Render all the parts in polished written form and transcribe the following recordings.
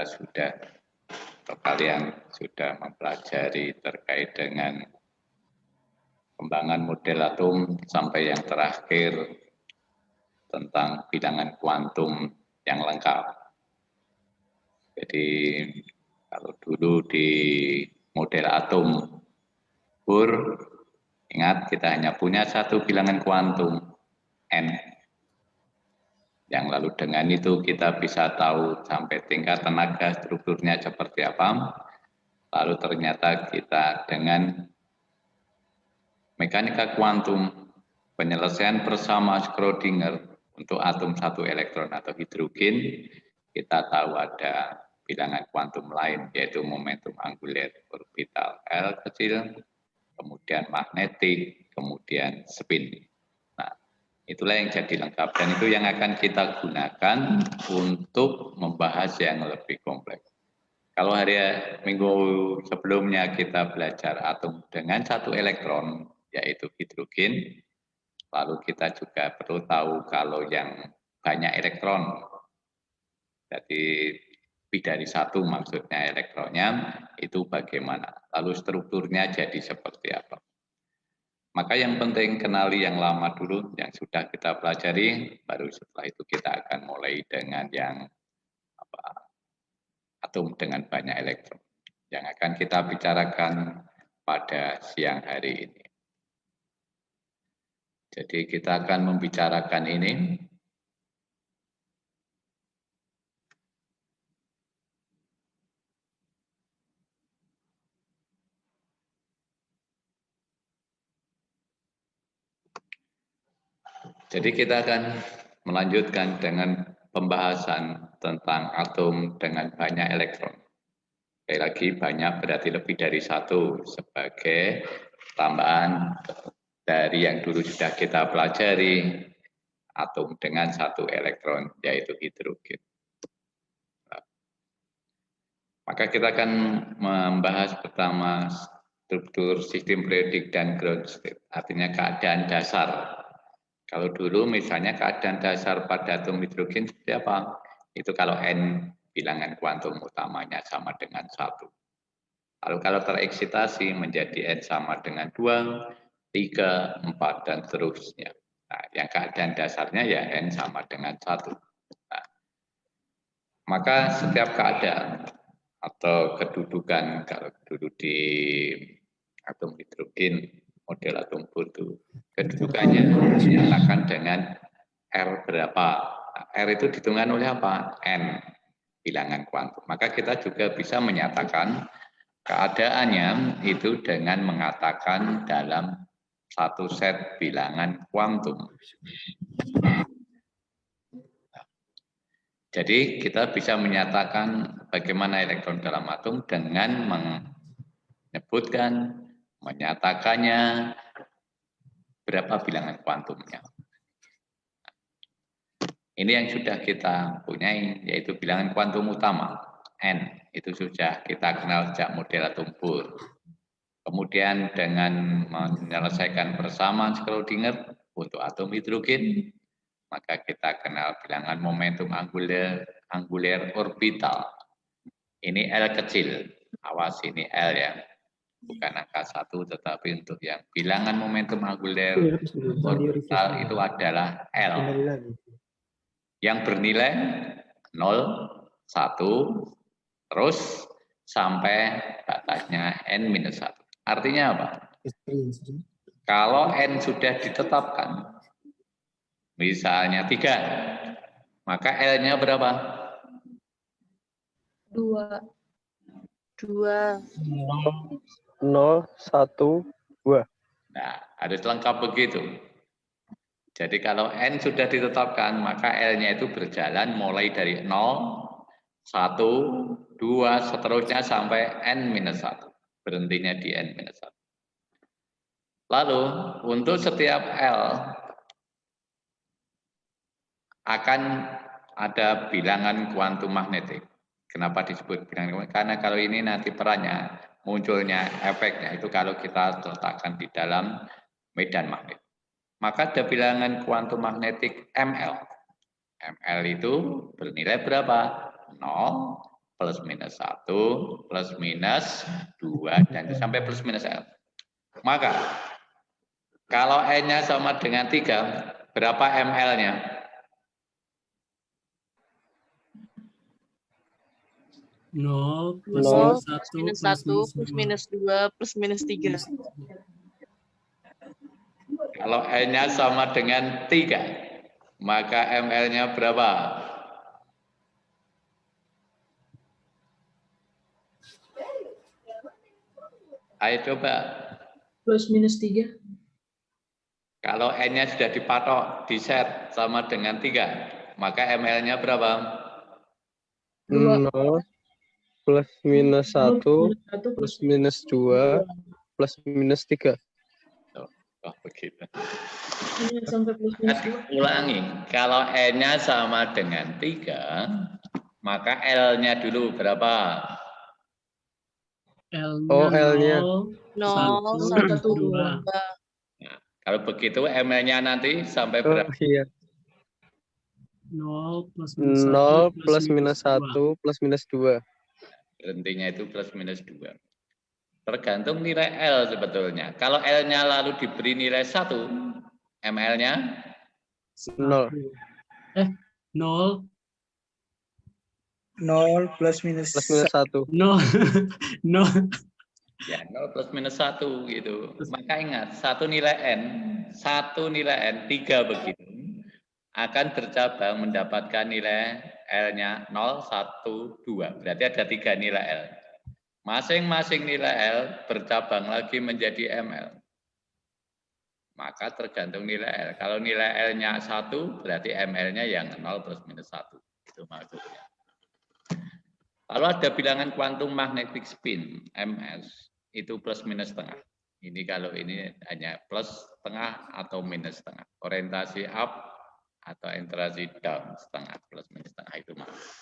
sudah atau kalian sudah mempelajari terkait dengan pengembangan model atom sampai yang terakhir tentang bilangan kuantum yang lengkap. Jadi kalau dulu di model atom Bohr, ingat kita hanya punya satu bilangan kuantum n. Yang lalu dengan itu kita bisa tahu sampai tingkat tenaga strukturnya seperti apa. Lalu ternyata kita dengan mekanika kuantum, penyelesaian bersama Schrödinger untuk atom satu elektron atau hidrogen, kita tahu ada bilangan kuantum lain, yaitu momentum angular orbital L kecil, kemudian magnetik, kemudian spin. Nah, itulah yang jadi lengkap, dan itu yang akan kita gunakan untuk membahas yang lebih kompleks. Kalau minggu sebelumnya kita belajar atom dengan satu elektron, yaitu hidrogen, lalu kita juga perlu tahu kalau yang banyak elektron, jadi lebih dari satu maksudnya elektronnya, itu bagaimana, lalu strukturnya jadi seperti apa. Maka yang penting kenali yang lama dulu, yang sudah kita pelajari, baru setelah itu kita akan mulai dengan yang atom dengan banyak elektron, yang akan kita bicarakan pada siang hari ini. Jadi kita akan membicarakan ini. Jadi kita akan melanjutkan dengan pembahasan tentang atom dengan banyak elektron. Sekali lagi banyak berarti lebih dari satu sebagai tambahan dari yang dulu sudah kita pelajari, atom dengan satu elektron yaitu hidrogen. Maka kita akan membahas pertama struktur sistem periodik dan ground state, artinya keadaan dasar. Kalau dulu misalnya keadaan dasar pada atom hidrogen seperti apa? Itu kalau N bilangan kuantum utamanya sama dengan 1. Lalu kalau tereksitasi menjadi N sama dengan 2, 3, 4, dan seterusnya. Nah, yang keadaan dasarnya ya N sama dengan 1. Nah, maka setiap keadaan atau kedudukan, kalau dulu di atom hidrogen, model atom Bohr itu kedudukannya dinyatakan dengan R berapa. Nah, R itu dihitungkan oleh apa? N, bilangan kuantum. Maka kita juga bisa menyatakan keadaannya itu dengan mengatakan dalam satu set bilangan kuantum. Jadi kita bisa menyatakan bagaimana elektron dalam atom dengan menyebutkan, menyatakannya berapa bilangan kuantumnya. Ini yang sudah kita punyai, yaitu bilangan kuantum utama, N. Itu sudah kita kenal sejak model atom Bohr. Kemudian dengan menyelesaikan persamaan Schrödinger untuk atom hidrogen, maka kita kenal bilangan momentum angular orbital. Ini L kecil, awas ini L ya, bukan angka 1, tetapi untuk yang bilangan momentum angular orbital itu adalah L. Yang bernilai 0, 1, terus sampai batasnya N-1. Artinya apa? Kalau N sudah ditetapkan, misalnya 3, maka L-nya berapa? 2. 0, 1, 2. Nah, harus lengkap begitu. Jadi kalau N sudah ditetapkan, maka L-nya itu berjalan mulai dari 0, 1, 2, seterusnya sampai N-1. Berhentinya di N-1. Lalu, untuk setiap L, akan ada bilangan kuantum magnetik. Kenapa disebut bilangan kuantum? Karena kalau ini nanti perannya, munculnya efeknya, itu kalau kita letakkan di dalam medan magnet. Maka ada bilangan kuantum magnetik ML. ML itu bernilai berapa? 0, plus minus 1, plus minus 2, dan itu sampai plus minus L. Maka, kalau N-nya sama dengan 3, berapa ml-nya? Nol plus Nol. minus plus minus 2 plus minus 3. Kalau N-nya sama dengan 3, maka ml-nya berapa? Ayo coba. Plus minus 3. Kalau N-nya sudah dipatok, di set sama dengan 3, maka ml-nya berapa? 0 plus minus 1 plus minus 2 plus minus 3. Oh, begitu. Ini sampai plus minus 2. Ulangi, kalau N-nya sama dengan 3, maka L-nya dulu berapa? L-nya 0, 1, 2. Nah, kalau begitu ml-nya nanti sampai Oh berapa? iya. 0 plus 0 plus minus 1 plus minus 2. Berhentinya itu plus minus 2. Tergantung nilai L sebetulnya. Kalau L-nya lalu diberi nilai 1, ml-nya 0. 0 0 plus minus Plus minus 1. 0 0 ya 0 plus minus 1 gitu. Maka ingat, satu nilai N, 3 begitu, akan bercabang mendapatkan nilai L-nya 0, 1, 2. Berarti ada 3 nilai L. Masing-masing nilai L bercabang lagi menjadi ml. Maka tergantung nilai L. Kalau nilai L-nya 1, berarti ml-nya yang 0 plus minus 1. Itu maksudnya. Lalu ada bilangan kuantum magnetic spin, ms, itu plus minus setengah. Ini kalau ini hanya plus setengah atau minus setengah. Orientasi up atau orientasi down setengah, plus minus setengah itu maksudnya.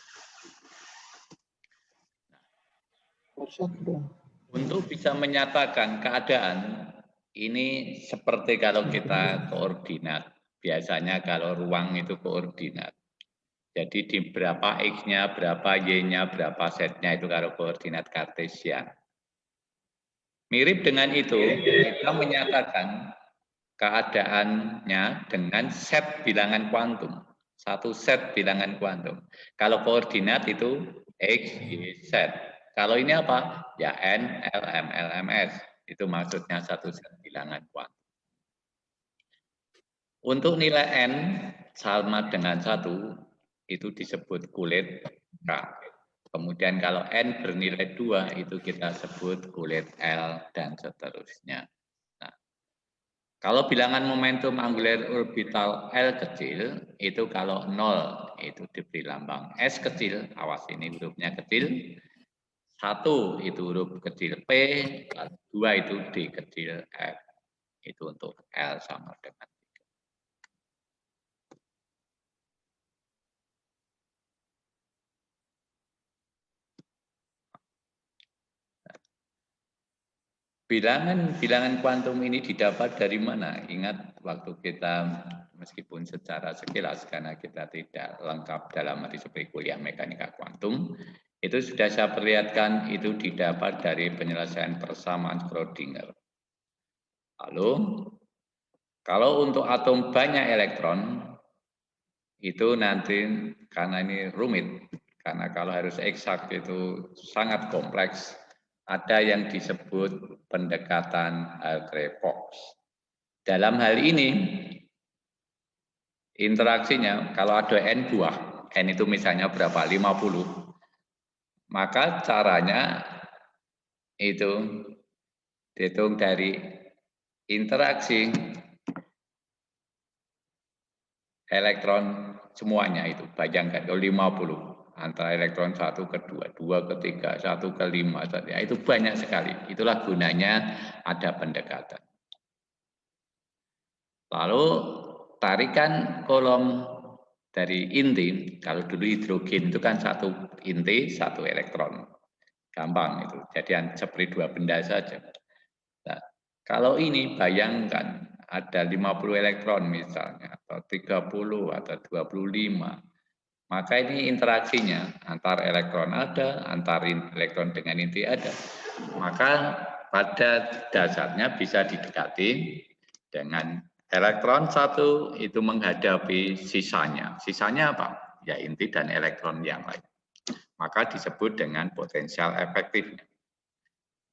Untuk bisa menyatakan keadaan, ini seperti kalau kita koordinat. Biasanya kalau ruang itu koordinat. Jadi di berapa X-nya, berapa Y-nya, berapa Z-nya itu kalau koordinat kartesian. Mirip dengan itu, kita menyatakan keadaannya dengan set bilangan kuantum. Satu set bilangan kuantum. Kalau koordinat itu X, Y, Z. Kalau ini apa? Ya N, L, M, L, M, S. Itu maksudnya satu set bilangan kuantum. Untuk nilai N sama dengan 1, itu disebut kulit K. Kemudian kalau N bernilai 2, itu kita sebut kulit L, dan seterusnya. Nah, kalau bilangan momentum angular orbital L kecil, itu kalau 0, itu diberi lambang S kecil, awas ini hurufnya kecil. 1 itu huruf kecil P, 2 itu D kecil F. Itu untuk L sama dengan 3. Bilangan kuantum ini didapat dari mana? Ingat waktu kita, meskipun secara sekilas karena kita tidak lengkap dalam materi seperti kuliah mekanika kuantum, itu sudah saya perlihatkan itu didapat dari penyelesaian persamaan Schrödinger. Lalu, kalau untuk atom banyak elektron, itu nanti karena ini rumit, karena kalau harus eksak itu sangat kompleks, ada yang disebut pendekatan Hartree-Fock. Dalam hal ini, interaksinya, kalau ada N buah, N itu misalnya berapa? 50. Maka caranya itu dihitung dari interaksi elektron semuanya itu. Bayangkan kalau 50 antara elektron 1 ke 2, 2 ke 3, 1 ke 5, ya, itu banyak sekali. Itulah gunanya ada pendekatan. Lalu tarikan kolom dari inti, kalau dulu hidrogen itu kan satu inti, satu elektron. Gampang itu, jadi seperti dua benda saja. Nah, kalau ini bayangkan ada 50 elektron misalnya, atau 30, atau 25. Maka ini interaksinya antar elektron ada, antar elektron dengan inti ada. Maka pada dasarnya bisa didekati dengan elektron satu itu menghadapi sisanya. Sisanya apa? Ya inti dan elektron yang lain. Maka disebut dengan potensial efektifnya.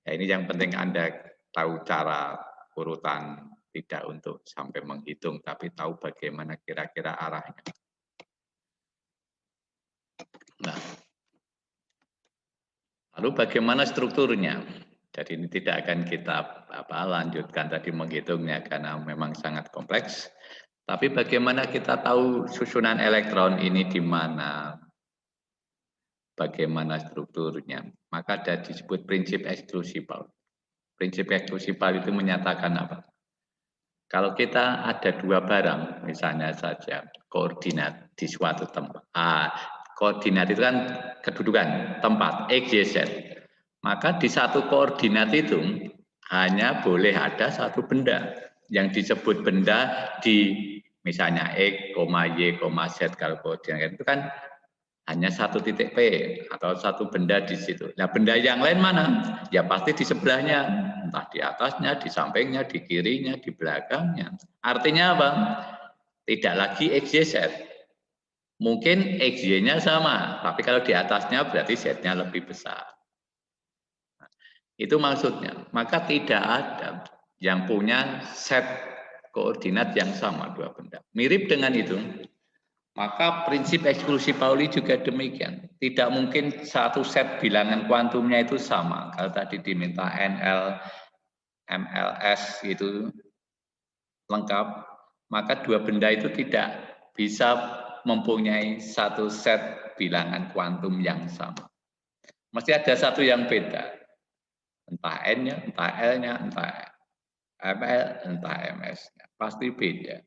Ya, ini yang penting Anda tahu cara urutan, tidak untuk sampai menghitung, tapi tahu bagaimana kira-kira arahnya. Nah, lalu bagaimana strukturnya? Jadi ini tidak akan kita lanjutkan tadi menghitungnya karena memang sangat kompleks. Tapi bagaimana kita tahu susunan elektron ini di mana, bagaimana strukturnya? Maka ada disebut prinsip eksklusifal. Prinsip eksklusifal itu menyatakan apa? Kalau kita ada dua barang, misalnya saja koordinat di suatu tempat. Koordinat itu kan kedudukan tempat, X, Y, Z. Maka di satu koordinat itu hanya boleh ada satu benda. Yang disebut benda di misalnya X, Y, Z, kalau koordinat itu kan hanya satu titik P atau satu benda di situ. Nah, benda yang lain mana? Ya pasti di sebelahnya, entah di atasnya, di sampingnya, di kirinya, di belakangnya. Artinya apa? Tidak lagi X, Y, Z. Mungkin X, Y-nya sama, tapi kalau di atasnya berarti Z-nya lebih besar. Nah, itu maksudnya. Maka tidak ada yang punya set koordinat yang sama dua benda. Mirip dengan itu. Maka prinsip eksklusif Pauli juga demikian. Tidak mungkin satu set bilangan kuantumnya itu sama. Kalau tadi diminta NL, MLS itu lengkap, maka dua benda itu tidak bisa mempunyai satu set bilangan kuantum yang sama. Mesti ada satu yang beda. Entah N-nya, entah L-nya, entah ML, entah MS-nya. Pasti beda.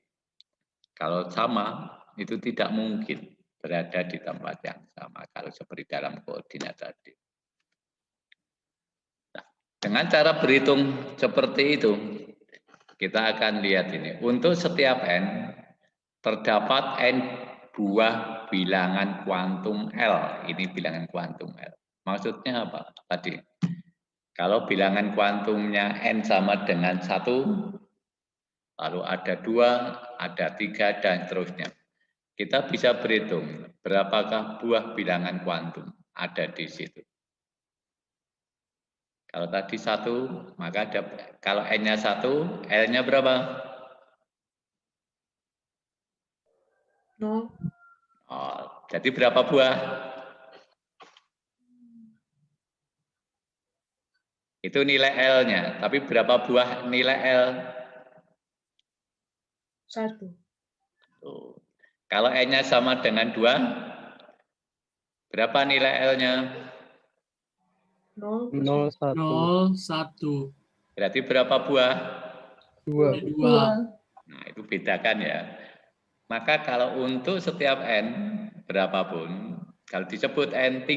Kalau sama, itu tidak mungkin berada di tempat yang sama kalau seperti dalam koordinat tadi. Nah, dengan cara berhitung seperti itu, kita akan lihat ini. Untuk setiap N, terdapat N buah bilangan kuantum L. Ini bilangan kuantum L. Maksudnya apa? Tadi, kalau bilangan kuantumnya N sama dengan 1, lalu ada 2, ada 3, dan seterusnya. Kita bisa berhitung berapakah buah bilangan kuantum ada di situ. Kalau tadi 1, maka ada, kalau N-nya 1, L-nya berapa? 0. Oh, jadi berapa buah? Itu nilai L-nya, tapi berapa buah nilai L? 1. Tuh. Kalau N-nya sama dengan 2, berapa nilai L-nya? 0. 0, 1. 0, 1. Berarti berapa buah? 2. 2. Nah, itu bedakan ya. Maka kalau untuk setiap N, berapapun, kalau disebut N3,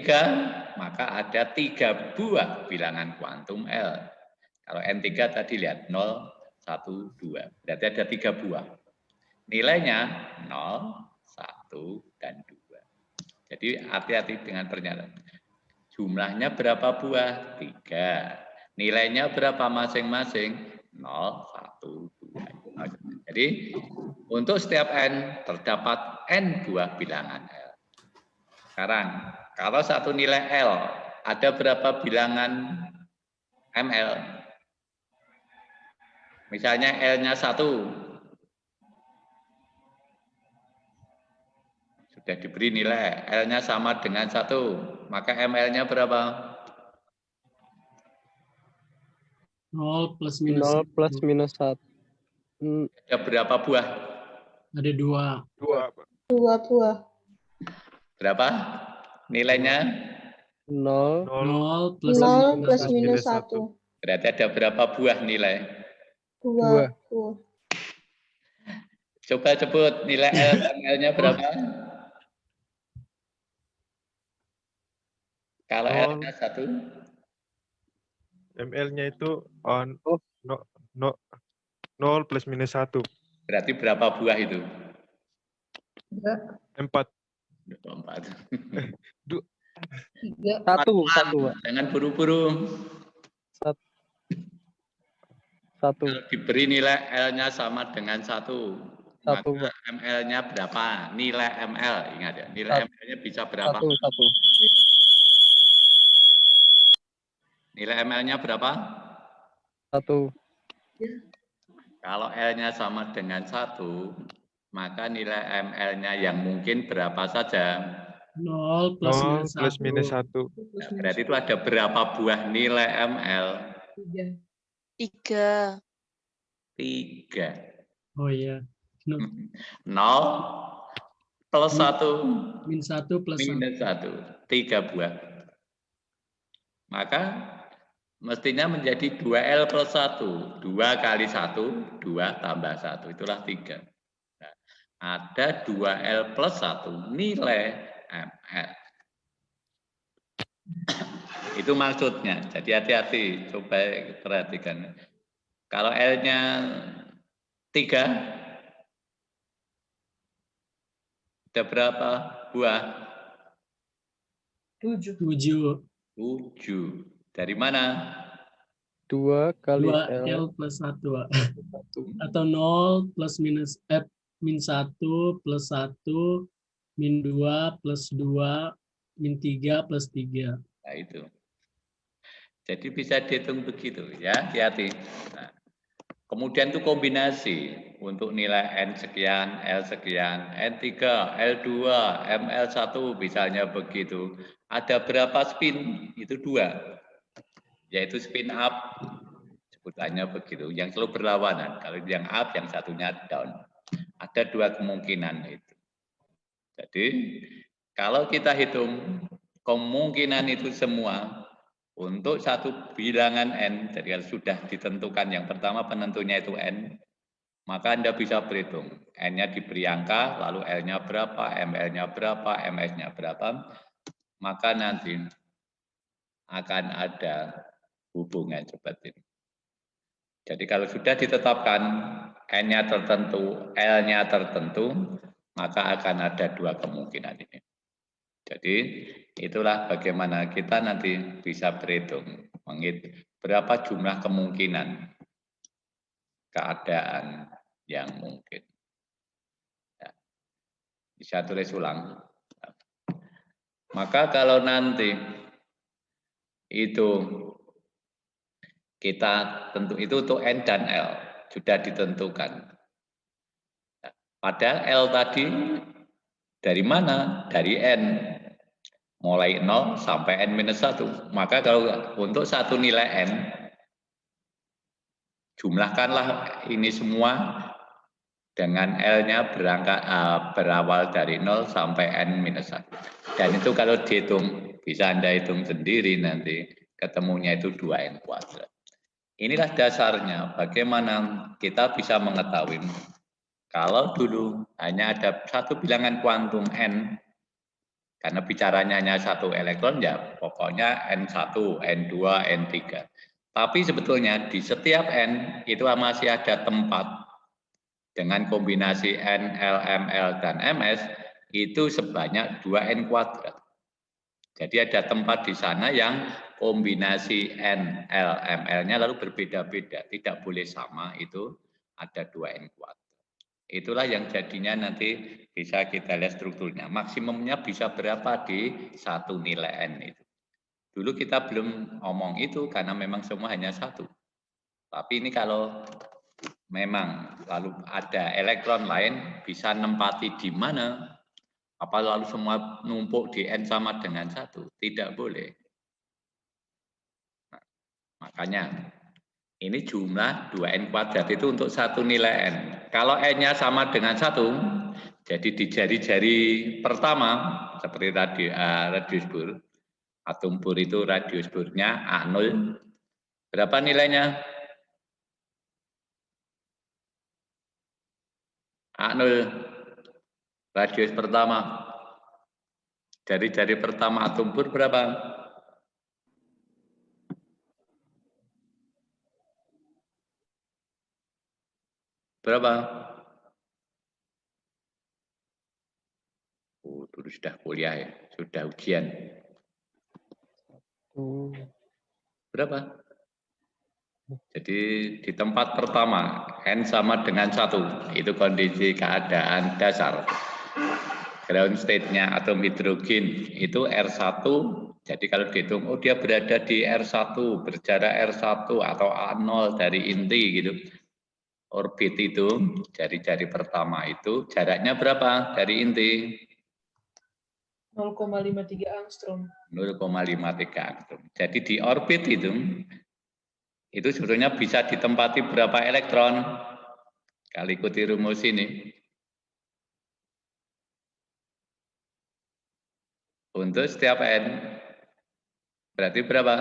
maka ada 3 buah bilangan kuantum L. Kalau N3 tadi lihat, 0, 1, 2. Berarti ada 3 buah. Nilainya 0, 1, dan 2. Jadi hati-hati dengan pernyataan. Jumlahnya berapa buah? 3. Nilainya berapa masing-masing? 0, 1, 2. Jadi untuk setiap N terdapat N buah bilangan L. Sekarang kalau satu nilai L ada berapa bilangan ML? Misalnya L-nya 1. Sudah diberi nilai L-nya sama dengan 1. Maka ML-nya berapa? 0 plus minus 0 plus minus 1. Ada berapa buah? Ada 2. 2 buah. Berapa? Nilainya? 0 0 plus 0 plus minus minus 1. Berarti ada berapa buah nilai? 2. Coba sebut nilai L dan L-nya berapa? Kalau L-nya 1? ML-nya itu 0 plus minus 1. Berarti berapa buah itu? 4. 24. 3. Satu, Pak. Jangan buru-buru. Satu. Kalau diberi nilai L-nya sama dengan 1, maka Satu, Pak. ML-nya berapa? Nilai ML, ingat ya. Nilai ML-nya bisa berapa? Satu. Nilai ML-nya berapa? Satu. Kalau L-nya sama dengan 1, maka nilai ML-nya yang mungkin berapa saja? 0 plus 0 minus plus 1. minus 1. Nah, berarti itu ada berapa buah nilai ML? 3. 3. Oh iya. 0 plus 1 Min 1 plus 1. minus 1. 3 buah. Maka mestinya menjadi 2L plus 1. 2 kali 1, 2 tambah 1. Itulah 3. Nah, ada 2L plus 1 nilai ML. Itu maksudnya. Jadi hati-hati. Coba perhatikan. Kalau L-nya 3, ada berapa buah? 7. 7. 7. Dari mana? 2 kali 2 L plus 1. Atau 0 plus minus min 1 plus 1 min 2 plus 2 min 3 plus 3. Nah, itu. Jadi bisa dihitung begitu ya, hati-hati. Nah, kemudian itu kombinasi untuk nilai N sekian, L sekian, N3, L2, ML1 misalnya begitu. Ada berapa spin? Itu 2. Yaitu spin up, sebutannya begitu. Yang selalu berlawanan. Kalau yang up, yang satunya down. Ada 2 kemungkinan itu. Jadi kalau kita hitung kemungkinan itu semua untuk satu bilangan N, jadi kalau sudah ditentukan yang pertama penentunya itu N, maka Anda bisa berhitung. N-nya diberi angka, lalu L-nya berapa, ML-nya berapa, MS-nya berapa, maka nanti akan ada hubungan seperti ini. Jadi kalau sudah ditetapkan N-nya tertentu, L-nya tertentu, maka akan ada 2 kemungkinan ini. Jadi itulah bagaimana kita nanti bisa berhitung, berapa jumlah kemungkinan keadaan yang mungkin. Ya, bisa tulis ulang. Maka kalau nanti itu kita tentu itu untuk N dan L sudah ditentukan. Padahal L tadi dari mana? Dari N. Mulai 0 sampai N-1. Maka kalau untuk satu nilai N, jumlahkanlah ini semua dengan L-nya berawal dari 0 sampai N-1. Dan itu kalau dihitung, bisa Anda hitung sendiri nanti, ketemunya itu 2N kuadrat. Inilah dasarnya bagaimana kita bisa mengetahui kalau dulu hanya ada satu bilangan kuantum N, karena bicaranya hanya satu elektron, ya pokoknya N1, N2, N3. Tapi sebetulnya di setiap N itu masih ada tempat dengan kombinasi N, L, ML, dan MS itu sebanyak 2N kuadrat. Jadi ada tempat di sana yang kombinasi N, L, ML-nya lalu berbeda-beda. Tidak boleh sama, itu ada 2N kuadrat. Itulah yang jadinya nanti bisa kita lihat strukturnya. Maksimumnya bisa berapa di satu nilai N itu. Dulu kita belum ngomong itu karena memang semua hanya satu. Tapi ini kalau memang lalu ada elektron lain bisa nempati di mana, apa lalu semua numpuk di N sama dengan 1? Tidak boleh. Nah, makanya ini jumlah 2N kuadrat itu untuk satu nilai N. Kalau N-nya sama dengan 1, jadi di jari-jari pertama, seperti radius Bohr, atom Bohr itu radius Bohr-nya A0, berapa nilainya? A0, radius pertama. Jari-jari pertama atom Bohr berapa? Berapa? Oh, tulis sudah kuliah ya, sudah ujian. Berapa? Jadi di tempat pertama, N sama dengan 1, itu kondisi keadaan dasar. Ground state-nya atom hidrogen itu R1, jadi kalau dihitung, oh dia berada di R1, berjarak R1 atau A0 dari inti gitu. Orbit itu, jari-jari pertama itu, jaraknya berapa dari inti? 0,53 angstrom. 0,53 angstrom. Jadi di orbit itu sebetulnya bisa ditempati berapa elektron? Kalau ikuti rumus ini. Untuk setiap N, berarti berapa?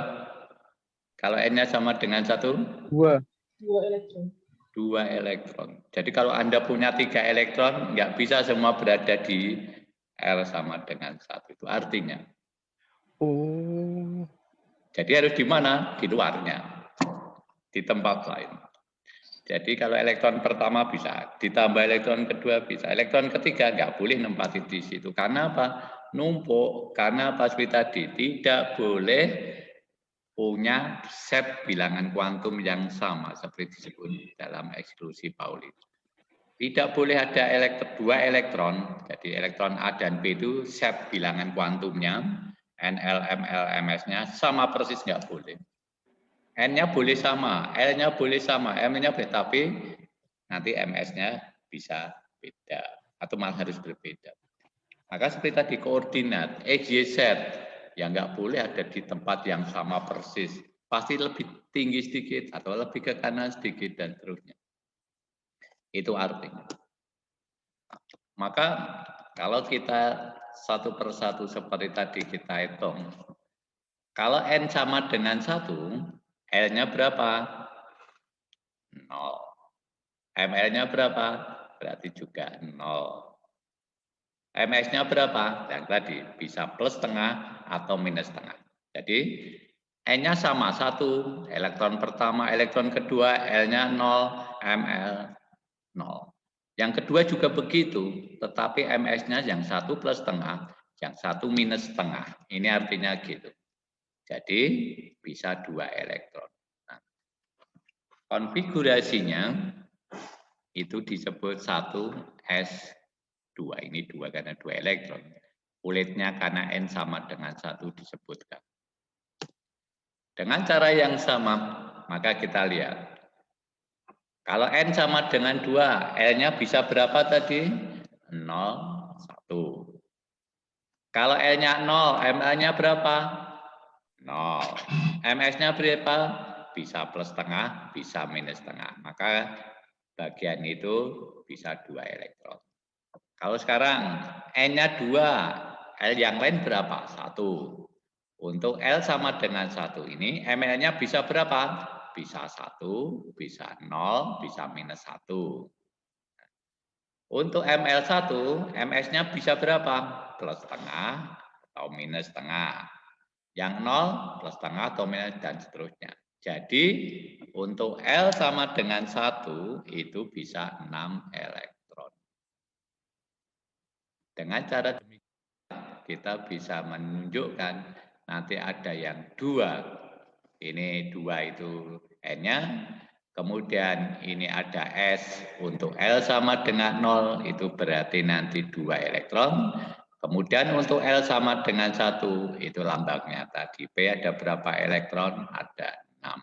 Kalau N-nya sama dengan 1? 2. 2 elektron. 2 elektron. Jadi kalau Anda punya 3 elektron, nggak bisa semua berada di L sama dengan 1. Itu artinya. Oh. Jadi harus di mana? Di luarnya. Di tempat lain. Jadi kalau elektron pertama bisa, ditambah elektron kedua bisa, elektron ketiga nggak boleh nempati di situ. Karena apa? Numpuk. Karena pas tadi tidak boleh punya set bilangan kuantum yang sama seperti disebut dalam eksklusi Pauli. Tidak boleh ada dua elektron, jadi elektron A dan B itu set bilangan kuantumnya, NL, ML, MS-nya sama persis nggak boleh. N-nya boleh sama, L-nya boleh sama, M-nya boleh, tapi nanti MS-nya bisa beda atau malah harus berbeda. Maka seperti tadi koordinat X, Y, Z yang nggak boleh ada di tempat yang sama persis, pasti lebih tinggi sedikit atau lebih ke kanan sedikit dan seterusnya. Itu artinya. Maka kalau kita satu persatu seperti tadi kita hitung, kalau N sama dengan 1, L-nya berapa? 0. ML-nya berapa? Berarti juga 0. MS-nya berapa? Yang tadi bisa plus setengah atau minus setengah. Jadi N-nya sama 1, elektron pertama, elektron kedua, L-nya 0, ML 0. Yang kedua juga begitu, tetapi MS-nya yang 1 plus setengah, yang 1 minus setengah. Ini artinya gitu. Jadi bisa 2 elektron. Nah, konfigurasinya itu disebut 1s2. Ini 2 karena 2 elektron. Kulitnya karena N sama dengan 1 disebutkan. Dengan cara yang sama, maka kita lihat. Kalau N sama dengan 2, L-nya bisa berapa tadi? 0, 1. Kalau L-nya 0, ML-nya berapa? 0. MS-nya berapa? Bisa plus setengah, bisa minus setengah. Maka bagian itu bisa 2 elektron. Kalau sekarang N-nya 2, L yang lain berapa? 1. Untuk L sama dengan 1 ini, ML-nya bisa berapa? Bisa 1, bisa 0, bisa minus 1. Untuk ML1, MS-nya bisa berapa? Plus setengah atau minus setengah. Yang 0, plus setengah atau minus dan seterusnya. Jadi untuk L sama dengan 1 itu bisa 6 elektron. Dengan cara demikian kita bisa menunjukkan nanti ada yang 2. Ini 2 itu N-nya. Kemudian ini ada S untuk L sama dengan 0 itu berarti nanti 2 elektron. Kemudian untuk L sama dengan 1, itu lambangnya tadi. P ada berapa elektron? Ada 6.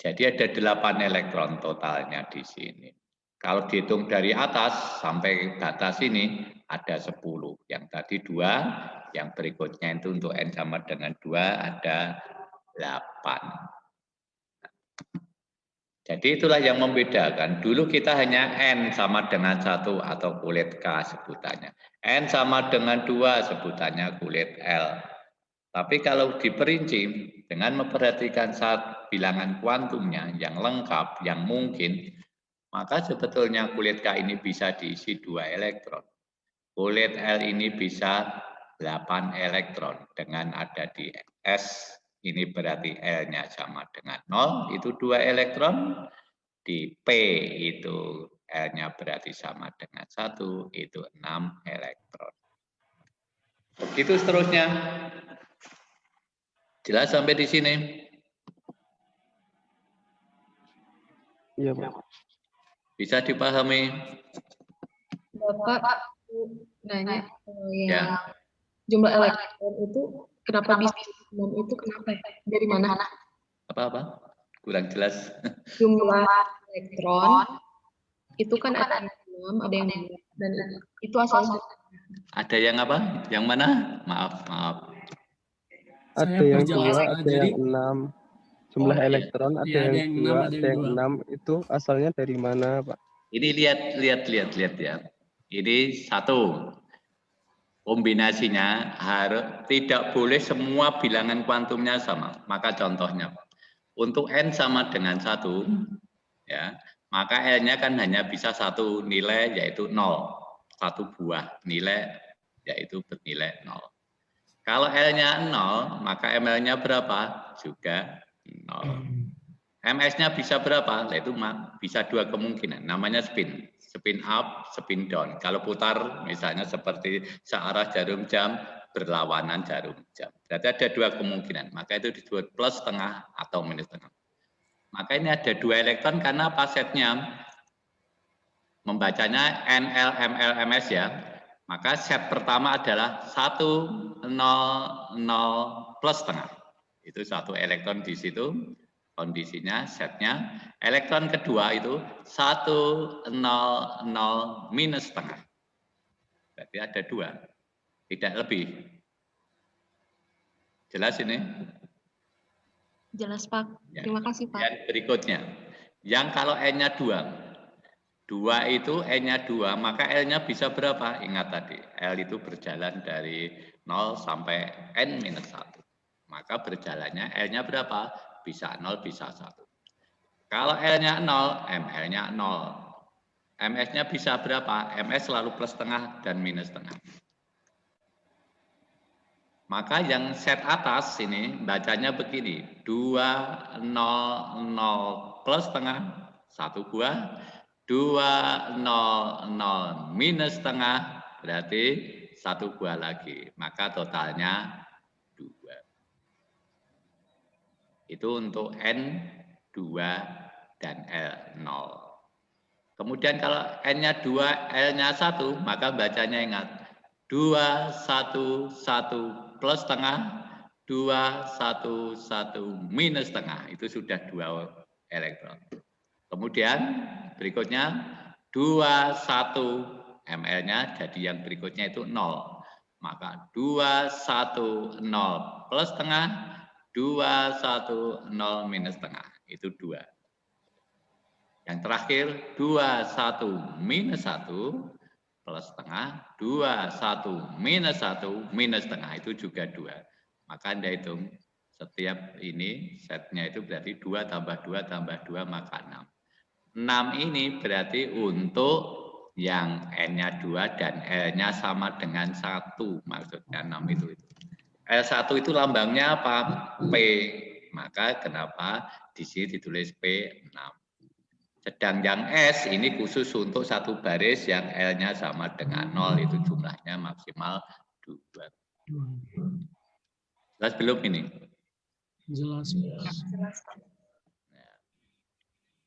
Jadi ada 8 elektron totalnya di sini. Kalau dihitung dari atas sampai batas ini, ada 10. Yang tadi 2, yang berikutnya itu untuk N sama dengan 2, ada 8. Jadi itulah yang membedakan. Dulu kita hanya N sama dengan 1 atau kulit K sebutannya. N sama dengan 2 sebutannya kulit L. Tapi kalau diperinci dengan memperhatikan saat bilangan kuantumnya yang lengkap, yang mungkin, maka sebetulnya kulit K ini bisa diisi 2 elektron. Kulit L ini bisa 8 elektron dengan ada di S. Ini berarti L-nya sama dengan 0, itu 2 elektron. Di P itu L-nya berarti sama dengan 1, itu 6 elektron. Begitu seterusnya. Jelas sampai di sini? Iya, Pak. Bisa dipahami? Bapak nanya Ya. yang jumlah elektron itu kenapa bisa 6 itu kenapa ya? Dari mana? Apa-apa? Kurang jelas. Jumlah elektron itu kan ada yang 6, ada yang 2 dan itu asalnya Ada yang apa? Yang mana? Maaf. Ada Saya yang perjelas, 2, Pak. ada Jadi, yang 6. Jumlah Oh, iya. elektron ada Iya, ada yang yang 2, 6, ada ada yang yang 6. Itu asalnya dari mana, Pak? Ini lihat ya. Ini satu. Kombinasinya harus tidak boleh semua bilangan kuantumnya sama. Maka contohnya, untuk n sama dengan 1, ya, maka L-nya kan hanya bisa satu nilai yaitu 0. Satu buah nilai yaitu bernilai 0. Kalau L-nya 0, maka ML-nya berapa? Juga 0. MS-nya bisa berapa? Itu bisa dua kemungkinan. Namanya spin. Spin up, spin down. Kalau putar misalnya seperti searah jarum jam, berlawanan jarum jam. Berarti ada dua kemungkinan. Maka itu disebut plus setengah atau minus setengah. Maka ini ada 2 elektron karena apa setnya? Membacanya NL, ML, MS ya. Maka set pertama adalah 1, 0, 0 plus setengah. Itu 1 elektron di situ. Kondisinya, setnya. Elektron kedua itu 1, 0, 0 minus setengah. Berarti ada 2. Tidak lebih. Jelas ini? jelas, Pak. Ya. Terima kasih, Pak. Yang berikutnya. Yang kalau N-nya 2. 2 itu N-nya 2, maka L-nya bisa berapa? Ingat tadi, L itu berjalan dari 0 sampai N-1. Maka berjalannya L-nya berapa? Bisa 0, bisa 1. Kalau L-nya 0, ML-nya 0. MS-nya bisa berapa? MS selalu plus setengah dan minus setengah. Maka yang set atas ini bacanya begini. 2, 0, 0 plus setengah, 1 buah. 2, 0, 0 minus setengah, berarti 1 buah lagi. Maka totalnya 2. Itu untuk N, 2, dan L, 0. Kemudian kalau N-nya 2, L-nya 1, maka bacanya ingat. 2, 1, 1 plus setengah, 2, 1, 1 minus setengah. Itu sudah 2 elektron. Kemudian berikutnya 2, 1 ML-nya jadi yang berikutnya itu 0. Maka 2, 1, 0 plus setengah, 2, 1, 0 minus setengah. Itu 2. Yang terakhir 2, 1 minus 1 plus setengah, 2, 1 minus 1 minus setengah. Itu juga 2. Maka Anda hitung setiap ini setnya itu berarti 2 tambah 2 tambah 2 maka 6. 6 ini berarti untuk yang N-nya 2 dan L-nya sama dengan 1. Maksudnya 6 itu. L1 itu lambangnya apa? P. Maka kenapa di sini ditulis P6. Sedang yang S ini khusus untuk satu baris yang L-nya sama dengan 0. Itu jumlahnya maksimal 2. Jelas belum ini? Jelas.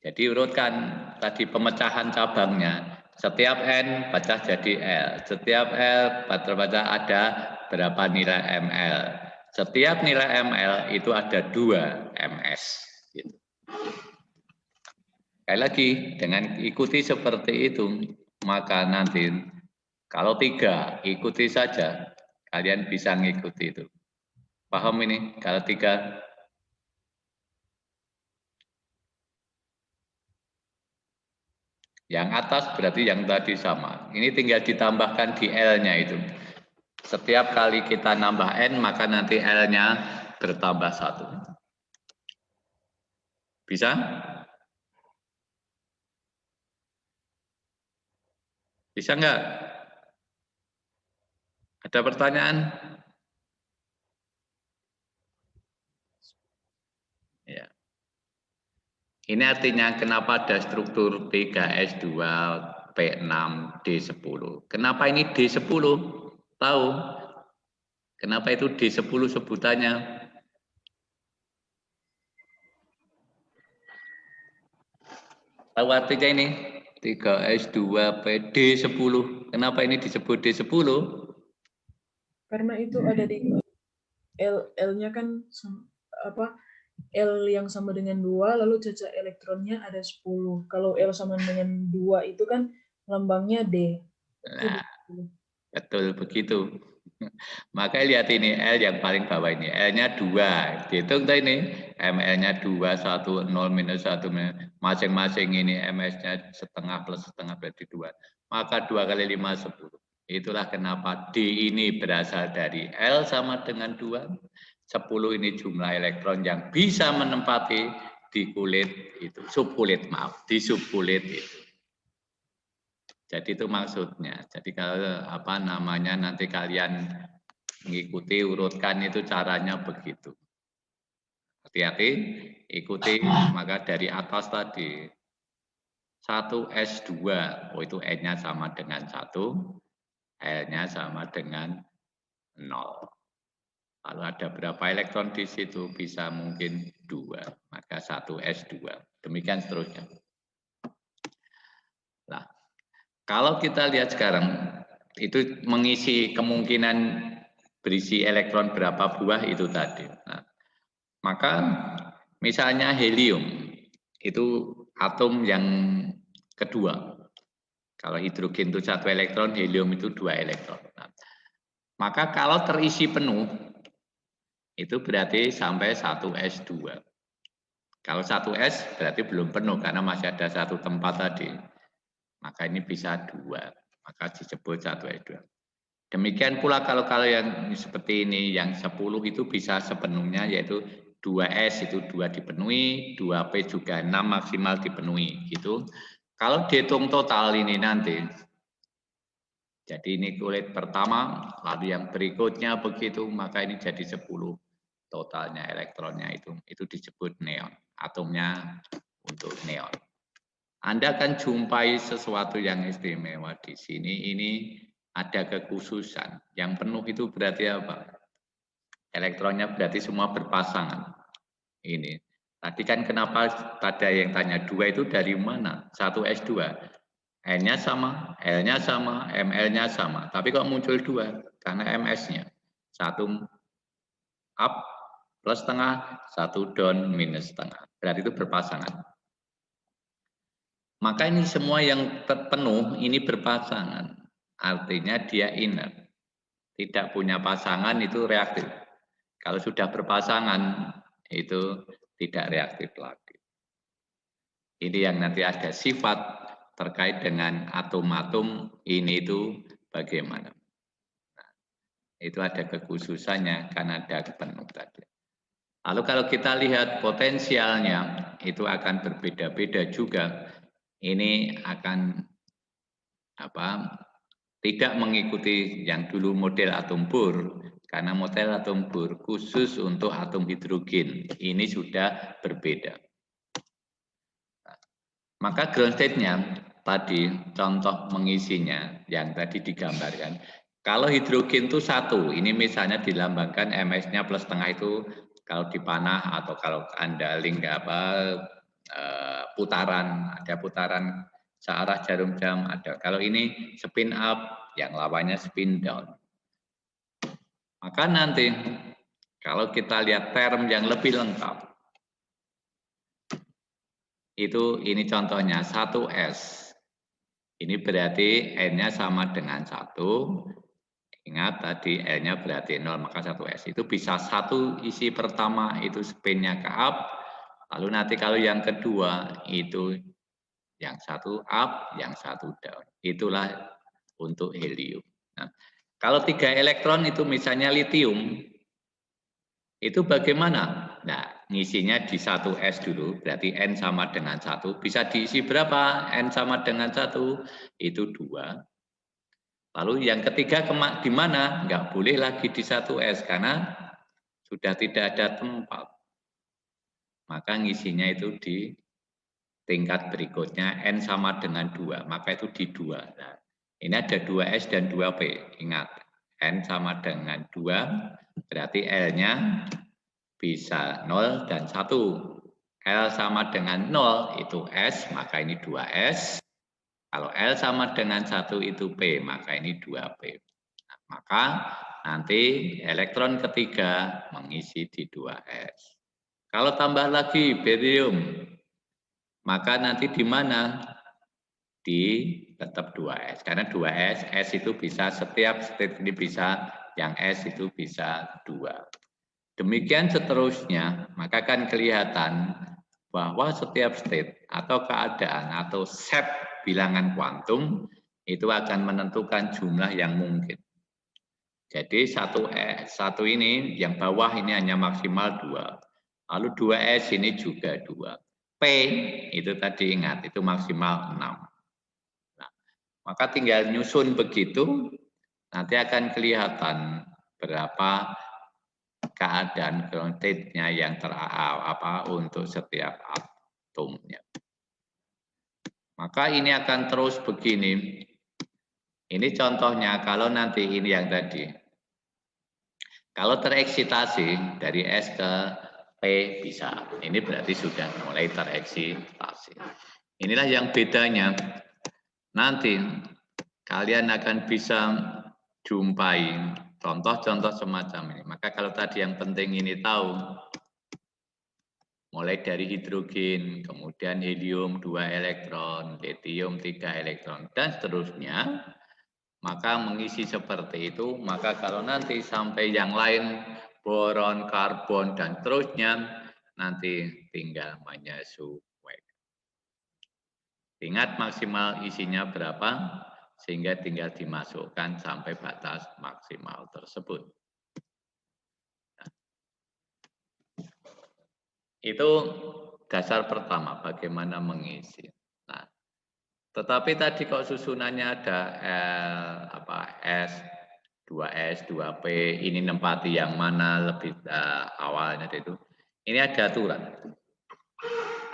Jadi urutkan tadi pemecahan cabangnya. Setiap N pecah jadi L. Setiap L terbaca ada berapa nilai ML. Setiap nilai ML itu ada 2 MS. Gitu. Sekali lagi, dengan ikuti seperti itu, maka nanti kalau 3, ikuti saja. Kalian bisa ngikuti itu. Paham ini? Kalau 3? Yang atas berarti yang tadi sama. Ini tinggal ditambahkan di L-nya itu. Setiap kali kita nambah N, maka nanti L-nya bertambah 1. Bisa? Bisa enggak? Ada pertanyaan? Ya. Ini artinya kenapa ada struktur 3S2, P6, D10. Kenapa ini D10? Tahu? Kenapa itu D10 sebutannya? Tahu artinya ini? 3S2, P, D10. Kenapa ini disebut D10? Karena itu ada di L-nya kan apa? L yang sama dengan 2, lalu cecak elektronnya ada 10. Kalau L sama dengan 2 itu kan lambangnya D. Nah, betul begitu. Maka lihat ini L yang paling bawah ini. L-nya 2. Dihitung tuh ini. ML-nya 2, 1, 0, minus 1. Masing-masing ini MS-nya setengah plus setengah berarti 2. Maka 2 kali 5, 10. Itulah kenapa D ini berasal dari L sama dengan 2. 10 ini jumlah elektron yang bisa menempati di kulit itu. Subkulit, maaf. Di subkulit itu. Jadi itu maksudnya. Jadi kalau apa namanya nanti kalian mengikuti urutkan itu caranya begitu. Hati-hati, ikuti maka dari atas tadi 1S2, oh itu N-nya sama dengan 1, L-nya sama dengan 0. Lalu ada berapa elektron di situ? Bisa mungkin 2, maka 1S2. Demikian seterusnya. Nah, kalau kita lihat sekarang, itu mengisi kemungkinan berisi elektron berapa buah itu tadi. Nah, maka misalnya helium, itu atom yang kedua. Kalau hidrogen itu 1 elektron, helium itu 2 elektron. Nah, maka kalau terisi penuh, itu berarti sampai 1S2. Kalau 1S berarti belum penuh, karena masih ada 1 tempat tadi. Maka ini bisa 2, maka disebut 1S2. Demikian pula kalau yang seperti ini, yang 10 itu bisa sepenuhnya, yaitu 2S itu 2 dipenuhi, 2P juga 6 maksimal dipenuhi. Gitu. Kalau dihitung total ini nanti, jadi ini kulit pertama, lalu yang berikutnya begitu, maka ini jadi 10 totalnya elektronnya itu disebut neon. Atomnya untuk neon. Anda akan jumpai sesuatu yang istimewa di sini. Ini ada kekhususan. Yang penuh itu berarti apa? Elektronnya berarti semua berpasangan. Ini. Tadi kan kenapa tadi yang tanya 2 itu dari mana? 1S2. N-nya sama, L-nya sama, ML-nya sama. Tapi kok muncul 2? Karena MS-nya. 1 up plus setengah, 1 down minus setengah. Berarti itu berpasangan. Maka ini semua yang terpenuh ini berpasangan. Artinya dia inert. Tidak punya pasangan itu reaktif. Kalau sudah berpasangan itu tidak reaktif lagi. Ini yang nanti ada sifat terkait dengan atom-atom ini itu bagaimana. Nah, itu ada kekhususannya karena ada penuh tadi. Lalu kalau kita lihat potensialnya itu akan berbeda-beda juga. Ini akan tidak mengikuti yang dulu model atom Bohr, karena model atom Bohr khusus untuk atom hidrogen. Ini sudah berbeda. Maka ground state-nya tadi contoh mengisinya yang tadi digambarkan. Kalau hidrogen itu 1, ini misalnya dilambangkan MS-nya plus setengah itu kalau dipanah atau kalau Anda link putaran, ada putaran searah jarum jam ada. Kalau ini spin up, yang lawannya spin down. Maka nanti kalau kita lihat term yang lebih lengkap, itu ini contohnya 1S. Ini berarti N-nya sama dengan 1. Ingat tadi L-nya berarti 0, maka 1S. Itu bisa 1 isi pertama itu spinnya ke up. Lalu nanti kalau yang kedua itu yang 1 up, yang 1 down. Itulah untuk helium. Nah, kalau 3 elektron itu misalnya litium, itu bagaimana? Nah, ngisinya di 1S dulu, berarti N sama dengan 1. Bisa diisi berapa? N sama dengan 1, itu 2. Lalu yang ketiga di mana? Enggak boleh lagi di 1S, karena sudah tidak ada tempat. Maka ngisinya itu di tingkat berikutnya N sama dengan 2, maka itu di 2. Nah, ini ada 2S dan 2P. Ingat, N sama dengan 2, berarti L-nya bisa 0 dan 1. L sama dengan 0 itu S, maka ini 2S. Kalau L sama dengan 1 itu P, maka ini 2P. Nah, maka nanti elektron ketiga mengisi di 2S. Kalau tambah lagi barium, maka nanti di mana? Di tetap 2S. Karena 2S, S itu bisa setiap state ini bisa, yang S itu bisa 2. Demikian seterusnya, maka akan kelihatan bahwa setiap state atau keadaan atau set bilangan kuantum itu akan menentukan jumlah yang mungkin. Jadi satu ini yang bawah ini hanya maksimal 2. Lalu 2S ini juga 2. P itu tadi ingat itu maksimal 6. Nah, maka tinggal nyusun begitu nanti akan kelihatan berapa keadaan ground-state-nya yang untuk setiap atomnya. Maka ini akan terus begini. Ini contohnya kalau nanti ini yang tadi. Kalau tereksitasi dari S ke P bisa. Ini berarti sudah mulai tereksitasi. Inilah yang bedanya. Nanti kalian akan bisa jumpai contoh-contoh semacam ini. Maka kalau tadi yang penting ini tahu, mulai dari hidrogen, kemudian helium 2 elektron, lithium 3 elektron, dan seterusnya, maka mengisi seperti itu, maka kalau nanti sampai yang lain, boron, karbon, dan seterusnya, nanti tinggal menyesuaikan. Ingat maksimal isinya berapa, sehingga tinggal dimasukkan sampai batas maksimal tersebut. Itu dasar pertama, bagaimana mengisi. Nah, tetapi tadi kok susunannya ada S, 2S, 2P, ini nempati yang mana lebih awalnya itu. Ini ada aturan.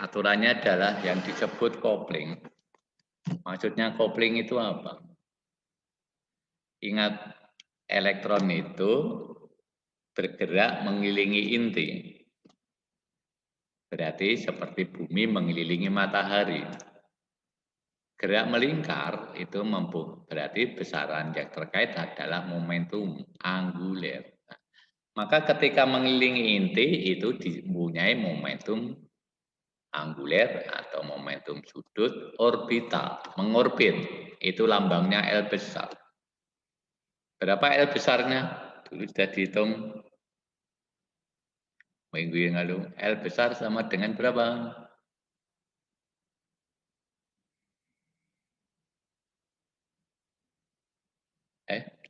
Aturannya adalah yang disebut kopling. Maksudnya kopling itu apa? Ingat, elektron itu bergerak mengelilingi inti. Berarti seperti bumi mengelilingi matahari. Gerak melingkar itu berarti besaran yang terkait adalah momentum anguler. Nah, maka ketika mengelilingi inti itu mempunyai momentum anguler atau momentum sudut orbital, mengorbit. Itu lambangnya L besar. Berapa L besarnya? Dulu sudah dihitung minggu yang lalu. L besar sama dengan berapa?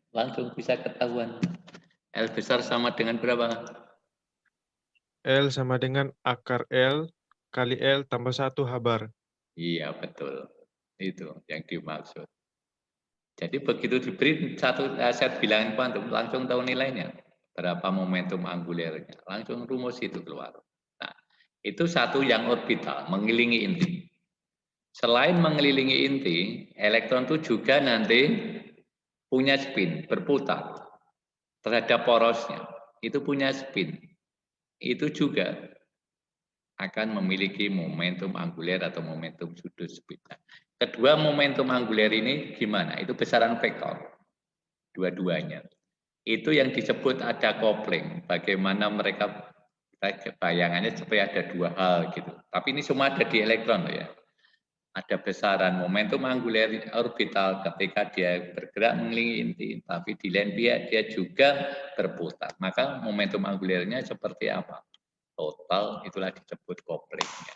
Langsung bisa ketahuan. L besar sama dengan berapa? L sama dengan akar L kali L tambah 1 habar. Iya, betul. Itu yang dimaksud. Jadi begitu diberi satu set bilangan kuantum, langsung tahu nilainya. Berapa momentum angulernya. Langsung rumus itu keluar. Nah, itu satu yang orbital, mengelilingi inti. Selain mengelilingi inti, elektron itu juga nanti punya spin, berputar terhadap porosnya. Itu punya spin. Itu juga akan memiliki momentum anguler atau momentum sudut spin. Kedua momentum anguler ini gimana? Itu besaran vektor. Dua-duanya. Itu yang disebut ada kopling. Bagaimana mereka bayangannya supaya ada dua hal gitu. Tapi ini semua ada di elektron loh ya. Ada besaran momentum anguler orbital ketika dia bergerak mengelilingi inti, tapi di lain pihak dia juga berputar. Maka momentum angulernya seperti apa? Total itulah disebut koplingnya.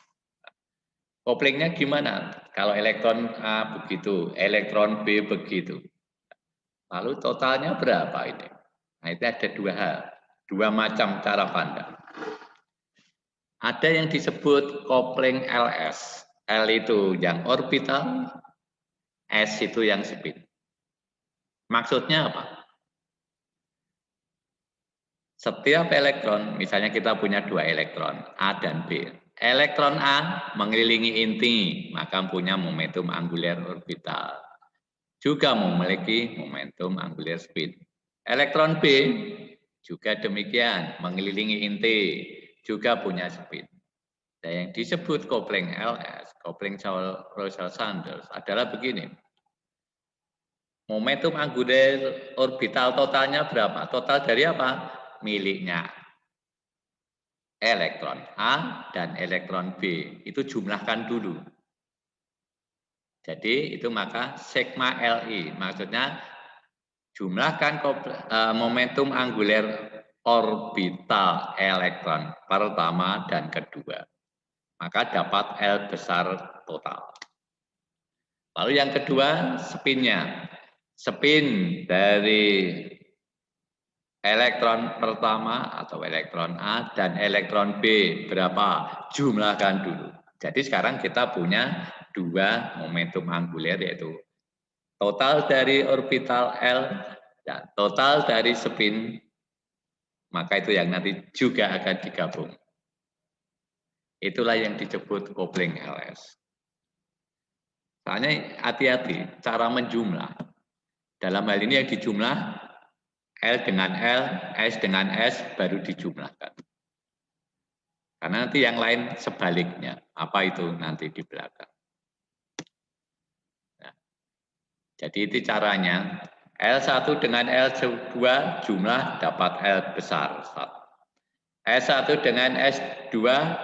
Koplingnya gimana? Kalau elektron A begitu, elektron B begitu. Lalu totalnya berapa ini? Nah, itu ada dua hal, dua macam cara pandang. Ada yang disebut kopling LS. L itu yang orbital, S itu yang spin. Maksudnya apa? Setiap elektron, misalnya kita punya 2 elektron, A dan B. Elektron A mengelilingi inti, maka punya momentum angular orbital. Juga memiliki momentum angular speed. Elektron B juga demikian, mengelilingi inti, juga punya speed. Dan yang disebut coupling LS, coupling Russell-Sanders adalah begini. Momentum angular orbital totalnya berapa? Total dari apa? Miliknya elektron A dan elektron B. Itu jumlahkan dulu. Jadi itu maka sigma Li, maksudnya jumlahkan momentum angular orbital elektron pertama dan kedua. Maka dapat L besar total. Lalu yang kedua spinnya. Spin dari elektron pertama atau elektron A dan elektron B berapa? Jumlahkan dulu. Jadi sekarang kita punya dua momentum angular, yaitu total dari orbital L dan total dari spin, maka itu yang nanti juga akan digabung. Itulah yang disebut coupling LS. Soalnya hati-hati cara menjumlah. Dalam hal ini yang dijumlah L dengan L, S dengan S baru dijumlahkan. Karena nanti yang lain sebaliknya. Apa itu nanti di belakang. Nah, jadi itu caranya. L1 dengan L2 jumlah dapat L besar. S1 dengan S2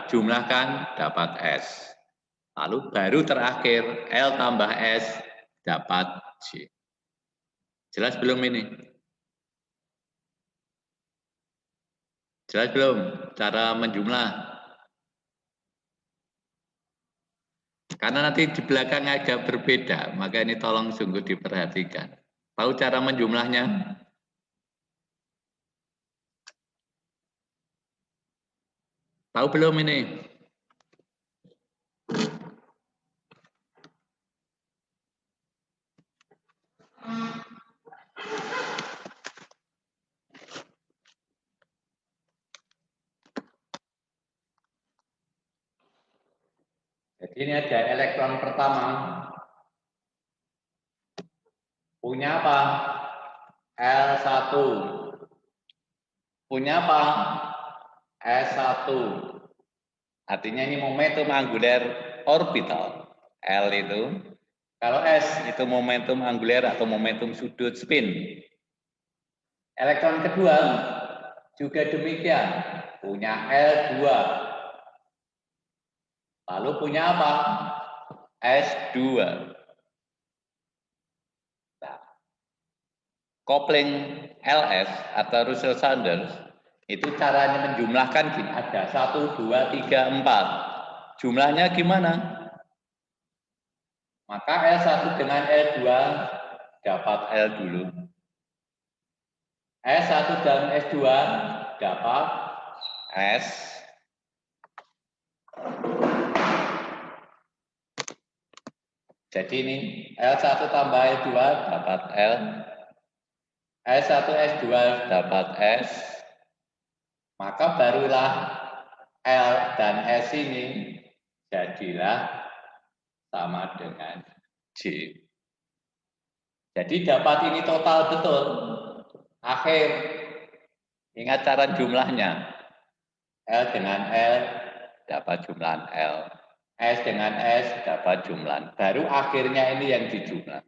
jumlahkan dapat S. Lalu baru terakhir L tambah S dapat J. Jelas belum ini? Jelas belum cara menjumlah? Karena nanti di belakang agak berbeda, maka ini tolong sungguh diperhatikan. Tahu cara menjumlahnya? Tahu belum ini? Jadi ini ada elektron pertama. Punya apa? L1. Punya apa? S1. Artinya ini momentum angular orbital. L itu. Kalau S itu momentum angular atau momentum sudut spin. Elektron kedua juga demikian. Punya L2. Lalu punya apa? S2. Nah, coupling LS atau Russell-Sanders itu caranya menjumlahkan gini, ada 1, 2, 3, 4. Jumlahnya gimana? Maka L1 dengan L2 dapat L dulu. S1 dan S2 dapat S. Jadi ini L1 tambah L2 dapat L. S1, S2 dapat S. Maka barulah L dan S ini jadilah sama dengan J. Jadi dapat ini total betul. Akhir. Ingat cara jumlahnya. L dengan L dapat jumlahan L. S dengan S dapat jumlah. Baru akhirnya ini yang dijumlah.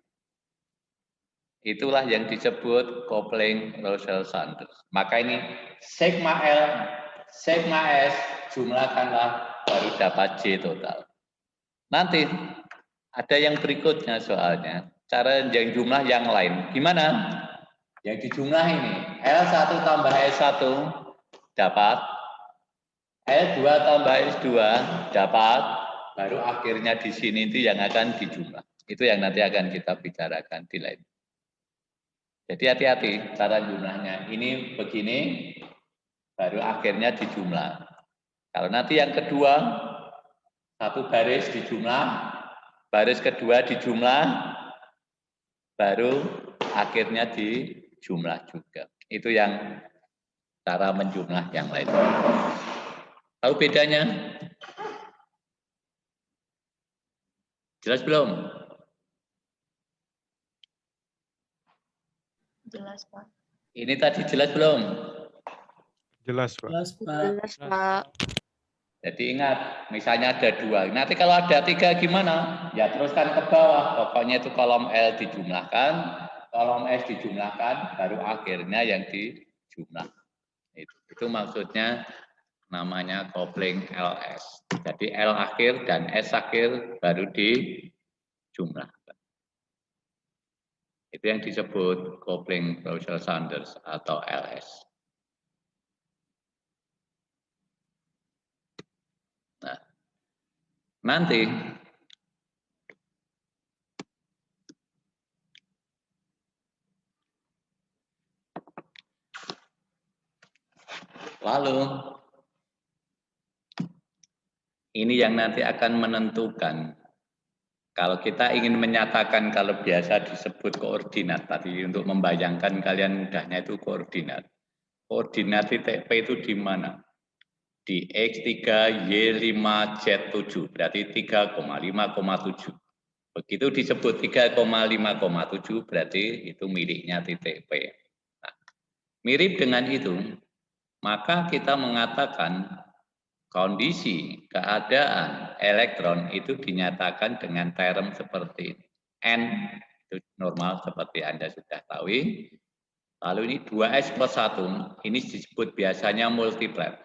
Itulah yang disebut coupling Russell-Sanders. Maka ini sigma L, sigma S, jumlahkanlah baru dapat J total. Nanti ada yang berikutnya soalnya. Cara yang jumlah yang lain. Gimana? Yang dijumlah ini. L1 tambah S1 dapat. L2 tambah S2 dapat. Baru akhirnya di sini itu yang akan dijumlah. Itu yang nanti akan kita bicarakan di lain. Jadi hati-hati cara jumlahnya. Ini begini, baru akhirnya dijumlah. Kalau nanti yang kedua, satu baris dijumlah, baris kedua dijumlah, baru akhirnya dijumlah juga. Itu yang cara menjumlah yang lain. Tahu bedanya? Jelas belum? Jelas, Pak. Ini tadi jelas belum? Jelas, Pak. Jelas, Pak. Jelas, Pak. Jadi ingat, misalnya ada 2. Nanti kalau ada 3 gimana? Ya teruskan ke bawah. Pokoknya itu kolom L dijumlahkan, kolom S dijumlahkan, baru akhirnya yang dijumlah. Itu maksudnya namanya kopling LS. Jadi L akhir dan S akhir baru dijumlahkan. Itu yang disebut kopling Closure-Saunders atau LS. Nah, nanti lalu ini yang nanti akan menentukan kalau kita ingin menyatakan, kalau biasa disebut koordinat tadi, untuk membayangkan kalian mudahnya itu koordinat. Koordinat titik P itu di mana? Di X3, Y5, Z7, berarti 3,5,7. Begitu disebut 3,5,7, berarti itu miliknya titik P. Nah, mirip dengan itu, maka kita mengatakan kondisi keadaan elektron itu dinyatakan dengan term seperti ini. N itu normal seperti Anda sudah tahu. Lalu ini 2S plus 1, ini disebut biasanya multiplet.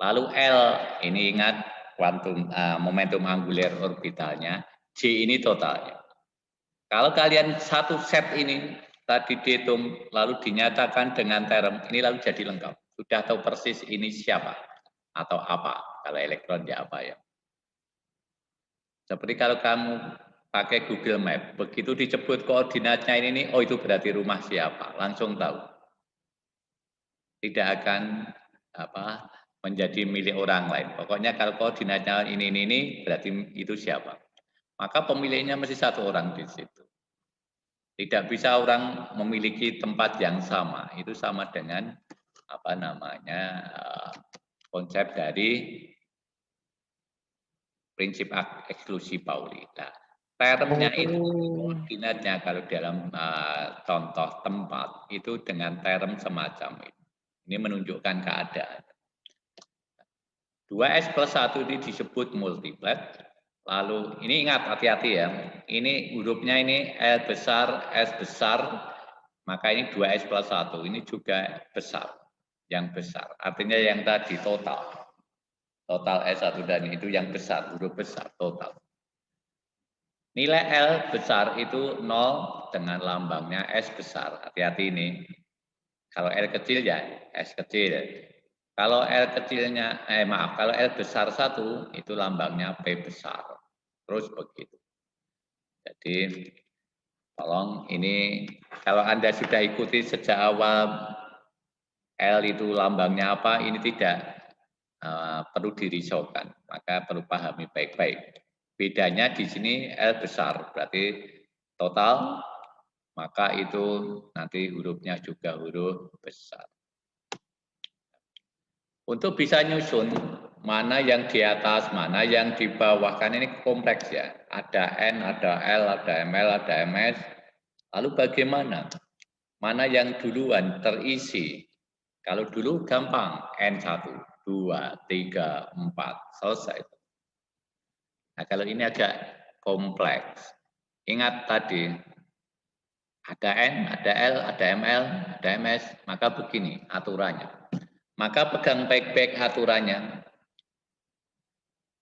Lalu L, ini ingat kuantum momentum angular orbitalnya, J ini totalnya. Kalau kalian satu set ini tadi dihitung, lalu dinyatakan dengan term, ini lalu jadi lengkap. Sudah tahu persis ini siapa atau apa, kalau elektron ya apa ya. Seperti kalau kamu pakai Google Map, begitu disebut koordinatnya ini, oh itu berarti rumah siapa, langsung tahu. Tidak akan menjadi milik orang lain. Pokoknya kalau koordinatnya ini berarti itu siapa. Maka pemiliknya mesti satu orang di situ. Tidak bisa orang memiliki tempat yang sama. Itu sama dengan konsep dari prinsip eksklusi Pauli. Nah, termnya itu koordinatnya kalau dalam contoh tempat itu dengan term semacam ini. Ini menunjukkan keadaan. 2S plus 1 ini disebut multiplet. Lalu ini ingat, hati-hati ya. Ini hurufnya ini L besar, S besar. Maka ini 2S plus 1. Ini juga besar. Yang besar. Artinya yang tadi total. Total S1 dan itu yang besar. Huruf besar, total. Nilai L besar itu 0 dengan lambangnya S besar. Hati-hati ini. Kalau L kecil ya S kecil. Kalau L kecilnya, kalau L besar 1 itu lambangnya P besar. Terus begitu. Jadi tolong ini kalau Anda sudah ikuti sejak awal L itu lambangnya apa, ini tidak perlu dirisaukan. Maka perlu pahami baik-baik. Bedanya di sini L besar, berarti total, maka itu nanti hurufnya juga huruf besar. Untuk bisa nyusun mana yang di atas, mana yang di bawah, kan ini kompleks ya. Ada N, ada L, ada ML, ada MS. Lalu bagaimana? Mana yang duluan terisi? Kalau dulu gampang, N1, 2, 3, 4, selesai. Nah kalau ini agak kompleks. Ingat tadi, ada N, ada L, ada ML, ada MS, maka begini aturannya. Maka pegang baik-baik aturannya,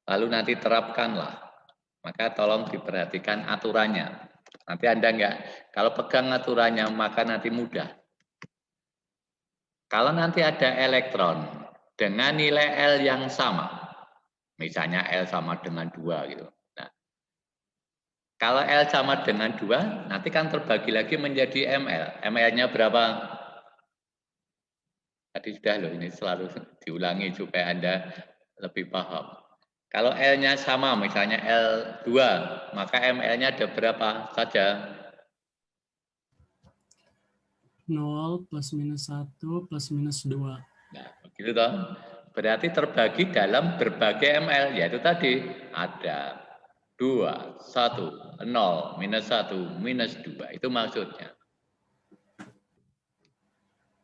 lalu nanti terapkanlah. Maka tolong diperhatikan aturannya. Nanti Anda enggak, kalau pegang aturannya maka nanti mudah. Kalau nanti ada elektron dengan nilai L yang sama, misalnya L sama dengan 2 gitu. Nah, kalau L sama dengan 2, nanti kan terbagi lagi menjadi ML. ML-nya berapa? Tadi sudah loh, ini selalu diulangi supaya Anda lebih paham. Kalau L-nya sama, misalnya L2, maka ML-nya ada berapa saja? 0 plus minus 1 plus minus 2. Nah, begitu toh. Berarti terbagi dalam berbagai ML, yaitu tadi ada 2, 1, 0, minus 1, minus 2. Itu maksudnya.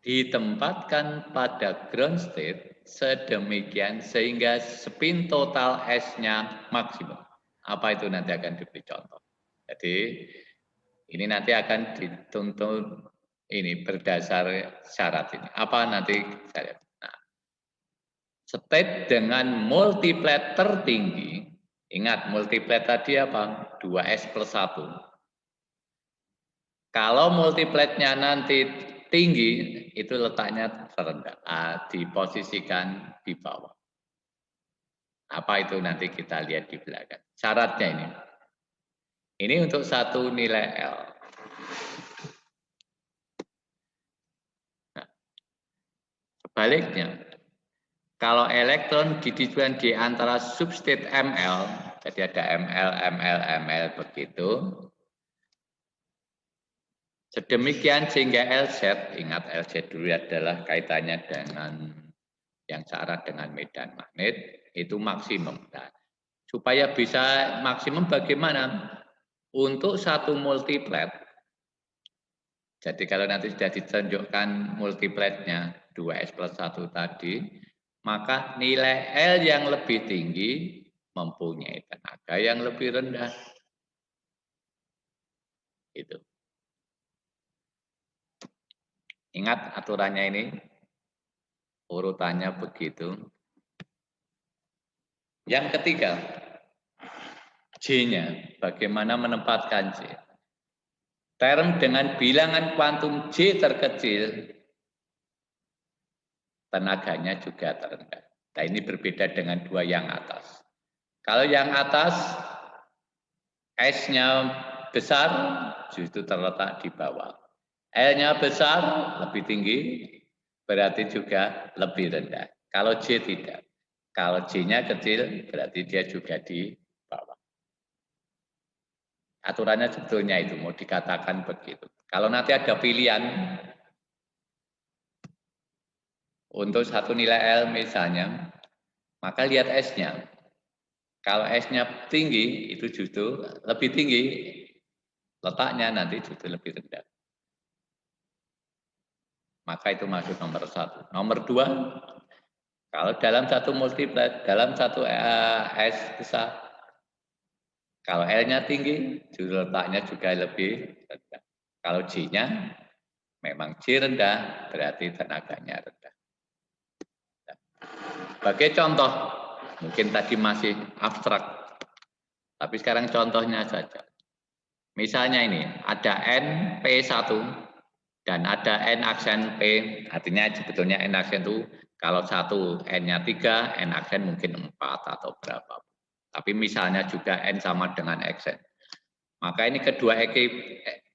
Ditempatkan pada ground state sedemikian sehingga spin total S-nya maksimum. Apa itu nanti akan diberi contoh. Jadi ini nanti akan dituntut ini berdasar syarat ini. Apa nanti saya lihat. Nah, state dengan multiplet tertinggi, ingat multiplet tadi apa? 2S plus 1. Kalau multipletnya nanti tinggi, itu letaknya terendah, diposisikan di bawah. Apa itu nanti kita lihat di belakang. Syaratnya ini. Ini untuk satu nilai L. Nah, sebaliknya, kalau elektron ditujukan di antara substate ML, jadi ada ML, ML, ML begitu, sedemikian sehingga LZ, ingat LZ dulu adalah kaitannya dengan yang searah dengan medan magnet, itu maksimum. Nah, supaya bisa maksimum bagaimana? Untuk satu multiplet, jadi kalau nanti sudah ditunjukkan multipletnya 2S plus 1 tadi, maka nilai L yang lebih tinggi mempunyai tenaga yang lebih rendah. Itu. Ingat aturannya ini, urutannya begitu. Yang ketiga, J-nya, bagaimana menempatkan J. Term dengan bilangan kuantum J terkecil, tenaganya juga terendah. Nah ini berbeda dengan dua yang atas. Kalau yang atas, S-nya besar, justru terletak di bawah. L-nya besar, lebih tinggi, berarti juga lebih rendah. Kalau J tidak. Kalau J-nya kecil, berarti dia juga di bawah. Aturannya sebetulnya itu, mau dikatakan begitu. Kalau nanti ada pilihan, untuk satu nilai L misalnya, maka lihat S-nya. Kalau S-nya tinggi, itu justru lebih tinggi, letaknya nanti justru lebih rendah. Maka itu masuk nomor 1. Nomor 2, kalau dalam satu multiplet, dalam satu S besar, kalau L-nya tinggi, justru letaknya juga lebih rendah. Kalau J-nya memang J rendah, berarti tenaganya rendah. Sebagai contoh, mungkin tadi masih abstrak, tapi sekarang contohnya saja. Misalnya ini, ada N P1 dan ada N aksen P, artinya sebetulnya N aksen itu kalau satu N-nya 3, N aksen mungkin 4 atau berapa. Tapi misalnya juga N sama dengan aksen. Maka ini kedua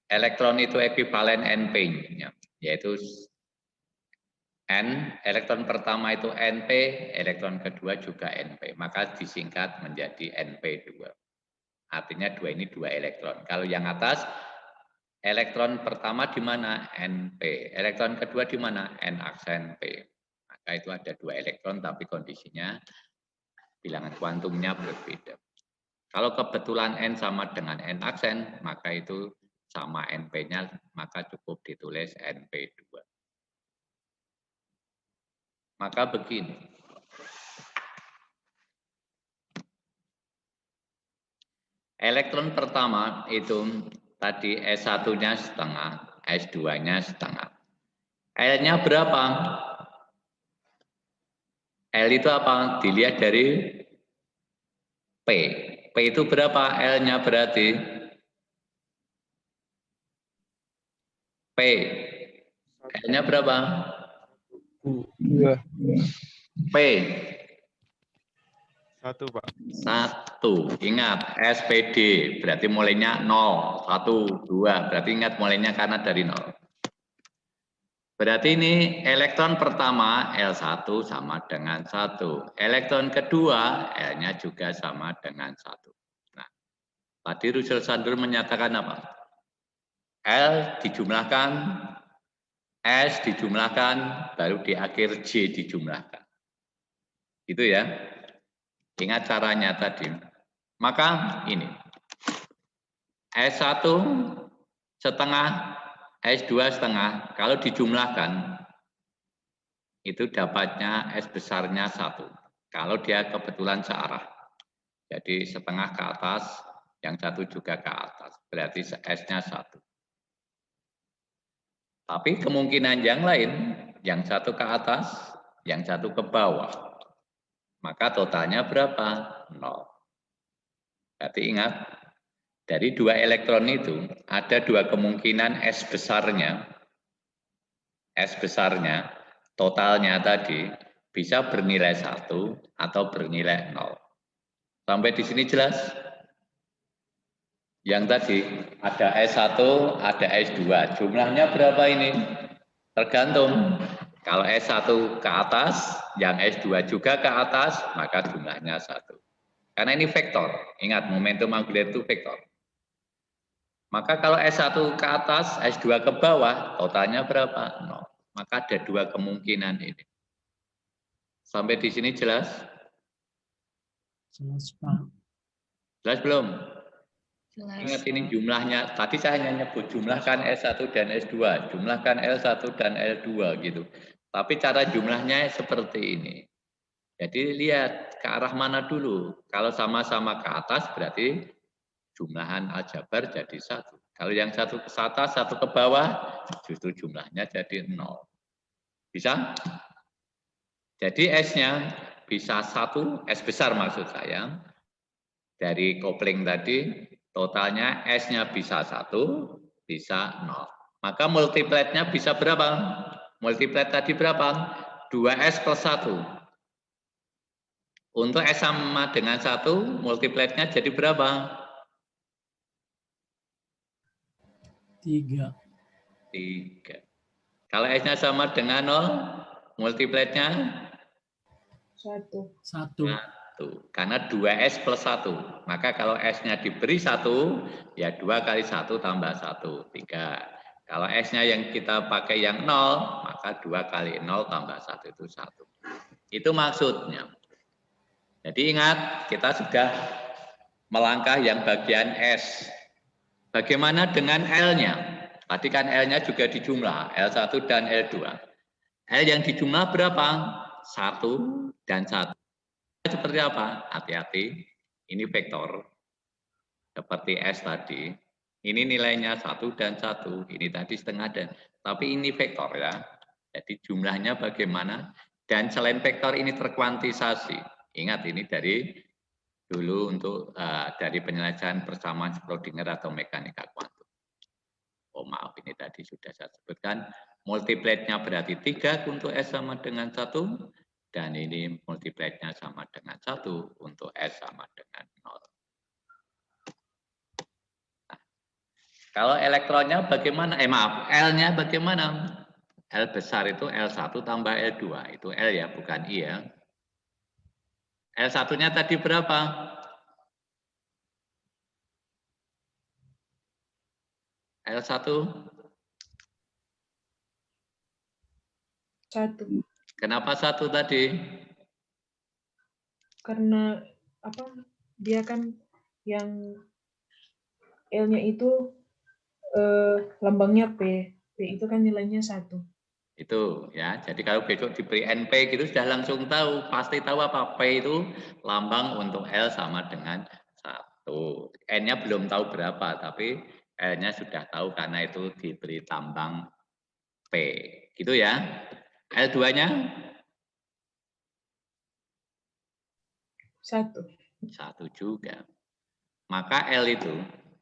elektron itu ekuivalen NP-nya, yaitu N, elektron pertama itu NP, elektron kedua juga NP. Maka disingkat menjadi NP2. Artinya ini dua elektron. Kalau yang atas, elektron pertama di mana? NP. Elektron kedua di mana? N aksen P. Maka itu ada dua elektron, tapi kondisinya bilangan kuantumnya berbeda. Kalau kebetulan N sama dengan N aksen, maka itu sama NP-nya, maka cukup ditulis NP2. Maka begini. Elektron pertama itu tadi S1-nya setengah, S2-nya setengah. L-nya berapa? L itu apa? Dilihat dari P. P itu berapa? L-nya berarti P. L-nya berapa? 2. P. 1, Pak. 1. Ingat, SPD berarti mulainya 0, 1, 2. Berarti ingat mulainya karena dari 0. Berarti ini elektron pertama L1 sama dengan 1. Elektron kedua L-nya juga sama dengan 1. Nah, tadi Russell Sandler menyatakan apa? L dijumlahkan, S dijumlahkan, baru di akhir J dijumlahkan. Gitu ya. Ingat caranya tadi. Maka ini, S1 setengah, S2 setengah, kalau dijumlahkan, itu dapatnya S besarnya 1. Kalau dia kebetulan searah. Jadi setengah ke atas, yang satu juga ke atas. Berarti S-nya 1. Tapi kemungkinan yang lain, yang satu ke atas, yang satu ke bawah. Maka totalnya berapa? 0. Berarti ingat, dari 2 elektron itu ada 2 kemungkinan S besarnya. S besarnya, totalnya tadi bisa bernilai 1 atau bernilai 0. Sampai di sini jelas? Yang tadi ada S1, ada S2. Jumlahnya berapa ini? Tergantung. Kalau S1 ke atas, yang S2 juga ke atas, maka jumlahnya 1. Karena ini vektor. Ingat, momentum angular itu vektor. Maka kalau S1 ke atas, S2 ke bawah, totalnya berapa? 0. Maka ada 2 kemungkinan ini. Sampai di sini jelas? Jelas, Pak. Jelas belum? Jelas. Ingat ini jumlahnya, tadi saya hanya nyebut jumlahkan S1 dan S2, jumlahkan L1 dan L2 gitu. Tapi cara jumlahnya seperti ini. Jadi lihat ke arah mana dulu. Kalau sama-sama ke atas berarti jumlahan aljabar jadi 1. Kalau yang satu ke atas, satu ke bawah, justru jumlahnya jadi 0. Bisa? Jadi S-nya bisa 1, S besar maksud saya. Dari kopling tadi, totalnya S-nya bisa 1, bisa 0. Maka multipletnya bisa berapa? Multiplet tadi berapa? 2S plus 1. Untuk S sama dengan 1, multipletnya jadi berapa? 3. 3. Kalau S-nya sama dengan 0, multipletnya? 1. 1. Karena 2S plus 1. Maka kalau S-nya diberi 1, ya 2 kali 1 tambah 1, 3. Kalau S-nya yang kita pakai yang 0, maka 2 kali 0 tambah 1 itu 1. Itu maksudnya. Jadi ingat, kita sudah melangkah yang bagian S. Bagaimana dengan L-nya? Tadi kan L-nya juga dijumlah, L1 dan L2. L yang dijumlah berapa? 1 dan 1. Seperti apa? Hati-hati, ini vektor. Seperti S tadi. Ini nilainya 1 dan 1. Ini tadi setengah dan. Tapi ini vektor ya. Jadi jumlahnya bagaimana? Dan selain vektor ini terkuantisasi. Ingat ini dari dulu untuk dari penyelesaian persamaan Schrödinger atau mekanika kuantum. Oh maaf, ini tadi sudah saya sebutkan. Multipletnya berarti 3 untuk S sama dengan 1. Dan ini multipletnya sama dengan 1 untuk S sama dengan 0. Nah, kalau elektronnya bagaimana? Maaf, L-nya bagaimana? L besar itu L1 tambah L2. Itu L ya, bukan I ya. L1-nya tadi berapa? L1? 1. Kenapa 1 tadi? Karena apa? Dia kan yang L-nya itu lambangnya P. P itu kan nilainya 1. Itu ya. Jadi kalau besok diberi NP gitu sudah langsung tahu, pasti tahu apa P itu lambang untuk L sama dengan 1. N-nya belum tahu berapa, tapi L-nya sudah tahu karena itu diberi tambang P. Gitu ya. L2-nya? 1. 1 juga. Maka L itu,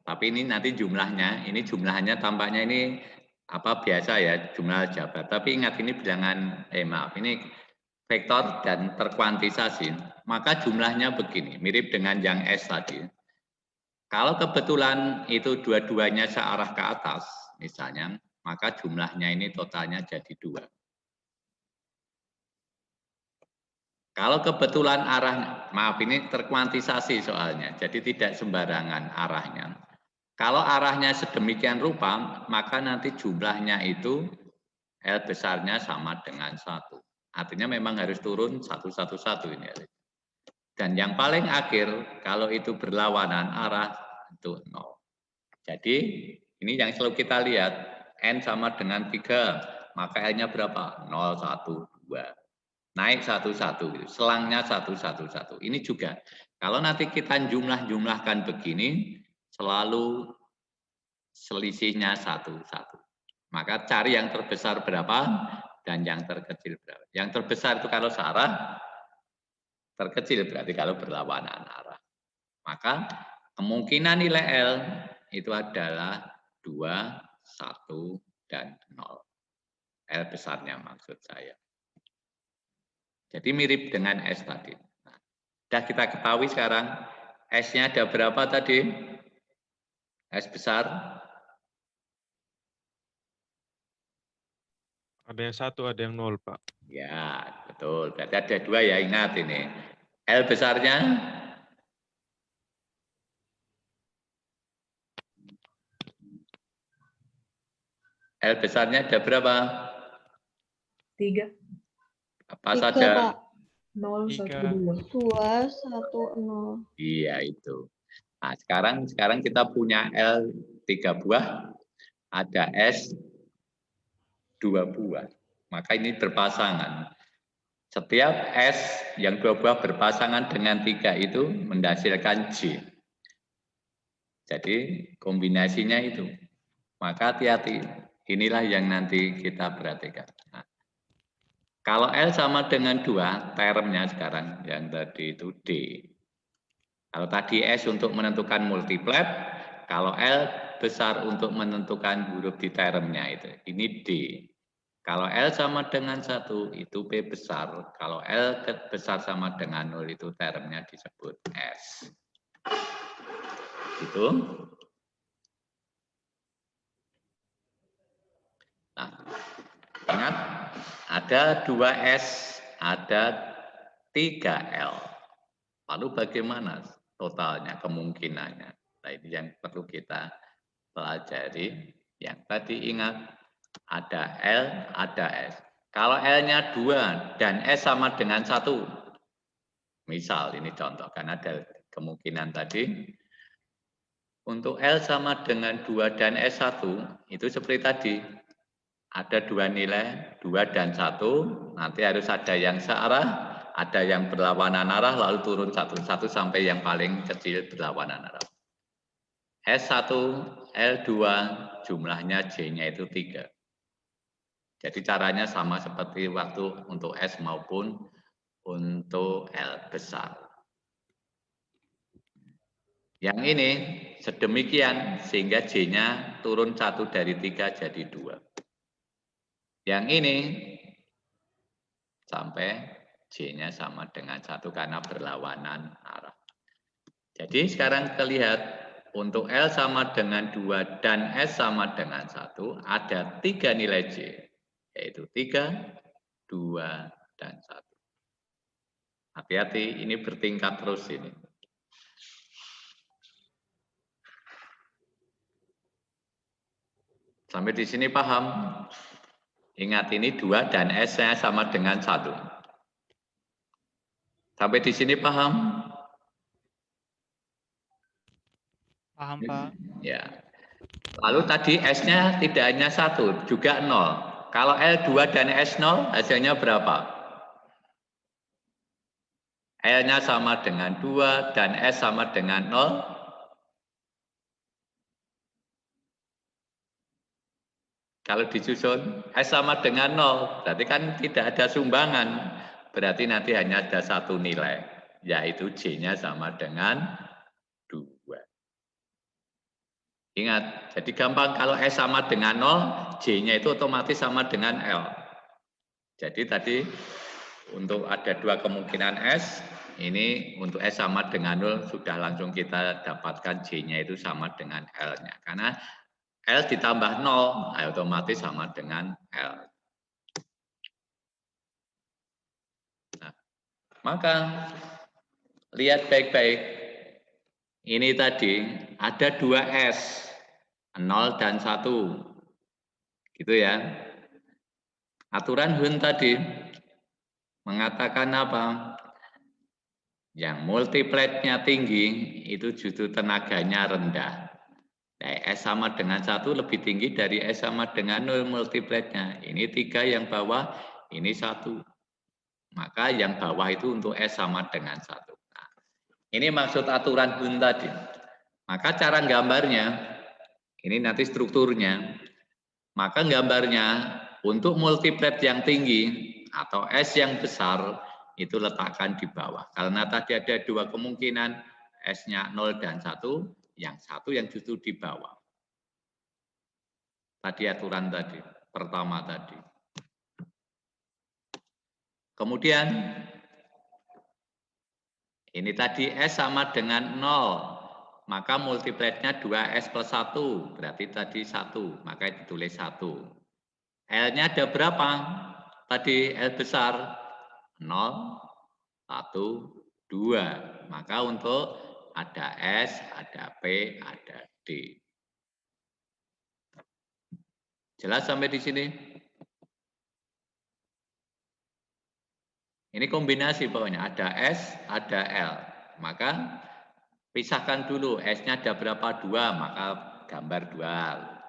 tapi ini nanti jumlahnya, ini jumlahnya tampaknya ini apa biasa ya, jumlah aljabar. Tapi ingat ini bilangan, maaf, ini vektor dan terkuantisasi. Maka jumlahnya begini, mirip dengan yang S tadi. Kalau kebetulan itu dua-duanya searah ke atas, misalnya, maka jumlahnya ini totalnya jadi 2. Kalau kebetulan arah, maaf ini terkuantisasi soalnya, jadi tidak sembarangan arahnya. Kalau arahnya sedemikian rupa, maka nanti jumlahnya itu L besarnya sama dengan 1. Artinya memang harus turun 1, 1, 1 ini. Dan yang paling akhir, kalau itu berlawanan arah, itu 0. Jadi, ini yang selalu kita lihat. N sama dengan 3, maka L-nya berapa? 0, 1, 2. Naik 1, 1. Selangnya 1, 1, 1. Ini juga. Kalau nanti kita jumlah-jumlahkan begini, selalu selisihnya 1, 1. Maka cari yang terbesar berapa dan yang terkecil berapa. Yang terbesar itu kalau searah, terkecil berarti kalau berlawanan arah. Maka kemungkinan nilai L itu adalah 2, 1, dan 0. L besarnya maksud saya. Jadi mirip dengan S tadi. Nah, sudah kita ketahui sekarang S-nya ada berapa tadi? S besar. Ada yang 1, ada yang 0, Pak. Ya, betul. Berarti ada 2 ya, ingat ini. L besarnya? L besarnya ada berapa? 3. Apa 3, saja? Pak. 0, 1, 2. 2, 1, 0. Iya, itu. Nah, sekarang kita punya L 3 buah, ada S 2 buah. Maka ini berpasangan. Setiap S yang 2 buah berpasangan dengan 3 itu menghasilkan J. Jadi kombinasinya itu. Maka hati-hati. Inilah yang nanti kita perhatikan. Nah, kalau L sama dengan 2, termnya sekarang yang tadi itu D. Kalau tadi S untuk menentukan multiplet, kalau L besar untuk menentukan huruf di termnya itu. Ini D. Kalau L sama dengan 1 itu P besar. Kalau L besar sama dengan 0 itu termnya disebut S. Gitu. Nah, ingat ada 2S, ada 3L. Lalu bagaimana totalnya, kemungkinannya? Nah, ini yang perlu kita pelajari. Yang tadi ingat ada L, ada S. Kalau L-nya 2 dan S sama dengan 1, misal ini contoh, kan ada kemungkinan tadi, untuk L sama dengan 2 dan S1, itu seperti tadi, ada 2 nilai, 2 dan 1, nanti harus ada yang searah, ada yang berlawanan arah, lalu turun 1 sampai yang paling kecil berlawanan arah. S1, L2, jumlahnya J-nya itu 3. Jadi caranya sama seperti waktu untuk S maupun untuk L besar. Yang ini sedemikian sehingga J-nya turun 1 dari 3 jadi 2. Yang ini sampai J-nya sama dengan 1 karena berlawanan arah. Jadi sekarang kita lihat untuk L sama dengan 2 dan S sama dengan 1 ada 3 nilai J. Yaitu 3, 2, dan 1. Hati-hati, ini bertingkat terus ini. Sampai di sini paham? Ingat ini 2 dan S-nya sama dengan 1. Sampai di sini paham? Paham, Pak. Ya. Lalu tadi S-nya tidak hanya 1, juga 0. Kalau L2 dan S0 hasilnya berapa? L-nya sama dengan 2 dan S sama dengan 0. Kalau disusun S sama dengan 0, berarti kan tidak ada sumbangan. Berarti nanti hanya ada 1 nilai, yaitu J-nya sama dengan 2. Ingat, jadi gampang kalau S sama dengan 0, J-nya itu otomatis sama dengan L. Jadi tadi untuk ada 2 kemungkinan S, ini untuk S sama dengan 0 sudah langsung kita dapatkan J-nya itu sama dengan L-nya. Karena L ditambah 0, otomatis sama dengan L. Nah, maka lihat baik-baik. Ini tadi ada 2S, 0 dan 1. Gitu ya. Aturan Hun tadi mengatakan apa? Yang multipletnya tinggi itu justru tenaganya rendah. Nah, S sama dengan 1 lebih tinggi dari S sama dengan 0 multipletnya. Ini 3 yang bawah, ini 1. Maka yang bawah itu untuk S sama dengan 1. Nah, ini maksud aturan Hun tadi. Maka cara gambarnya, ini nanti strukturnya. Maka gambarnya untuk multiplet yang tinggi atau S yang besar itu letakkan di bawah. Karena tadi ada dua kemungkinan, S-nya 0 dan 1, yang satu yang justru di bawah. Tadi aturan tadi, pertama tadi. Kemudian, ini tadi S sama dengan 0, maka multipletnya 2S plus 1, berarti tadi 1, maka ditulis 1. L-nya ada berapa? Tadi L besar, 0, 1, 2. Maka untuk ada S, ada P, ada D. Jelas sampai di sini? Ini kombinasi pokoknya, ada S, ada L. Maka pisahkan dulu, S-nya ada berapa? 2, maka gambar 2.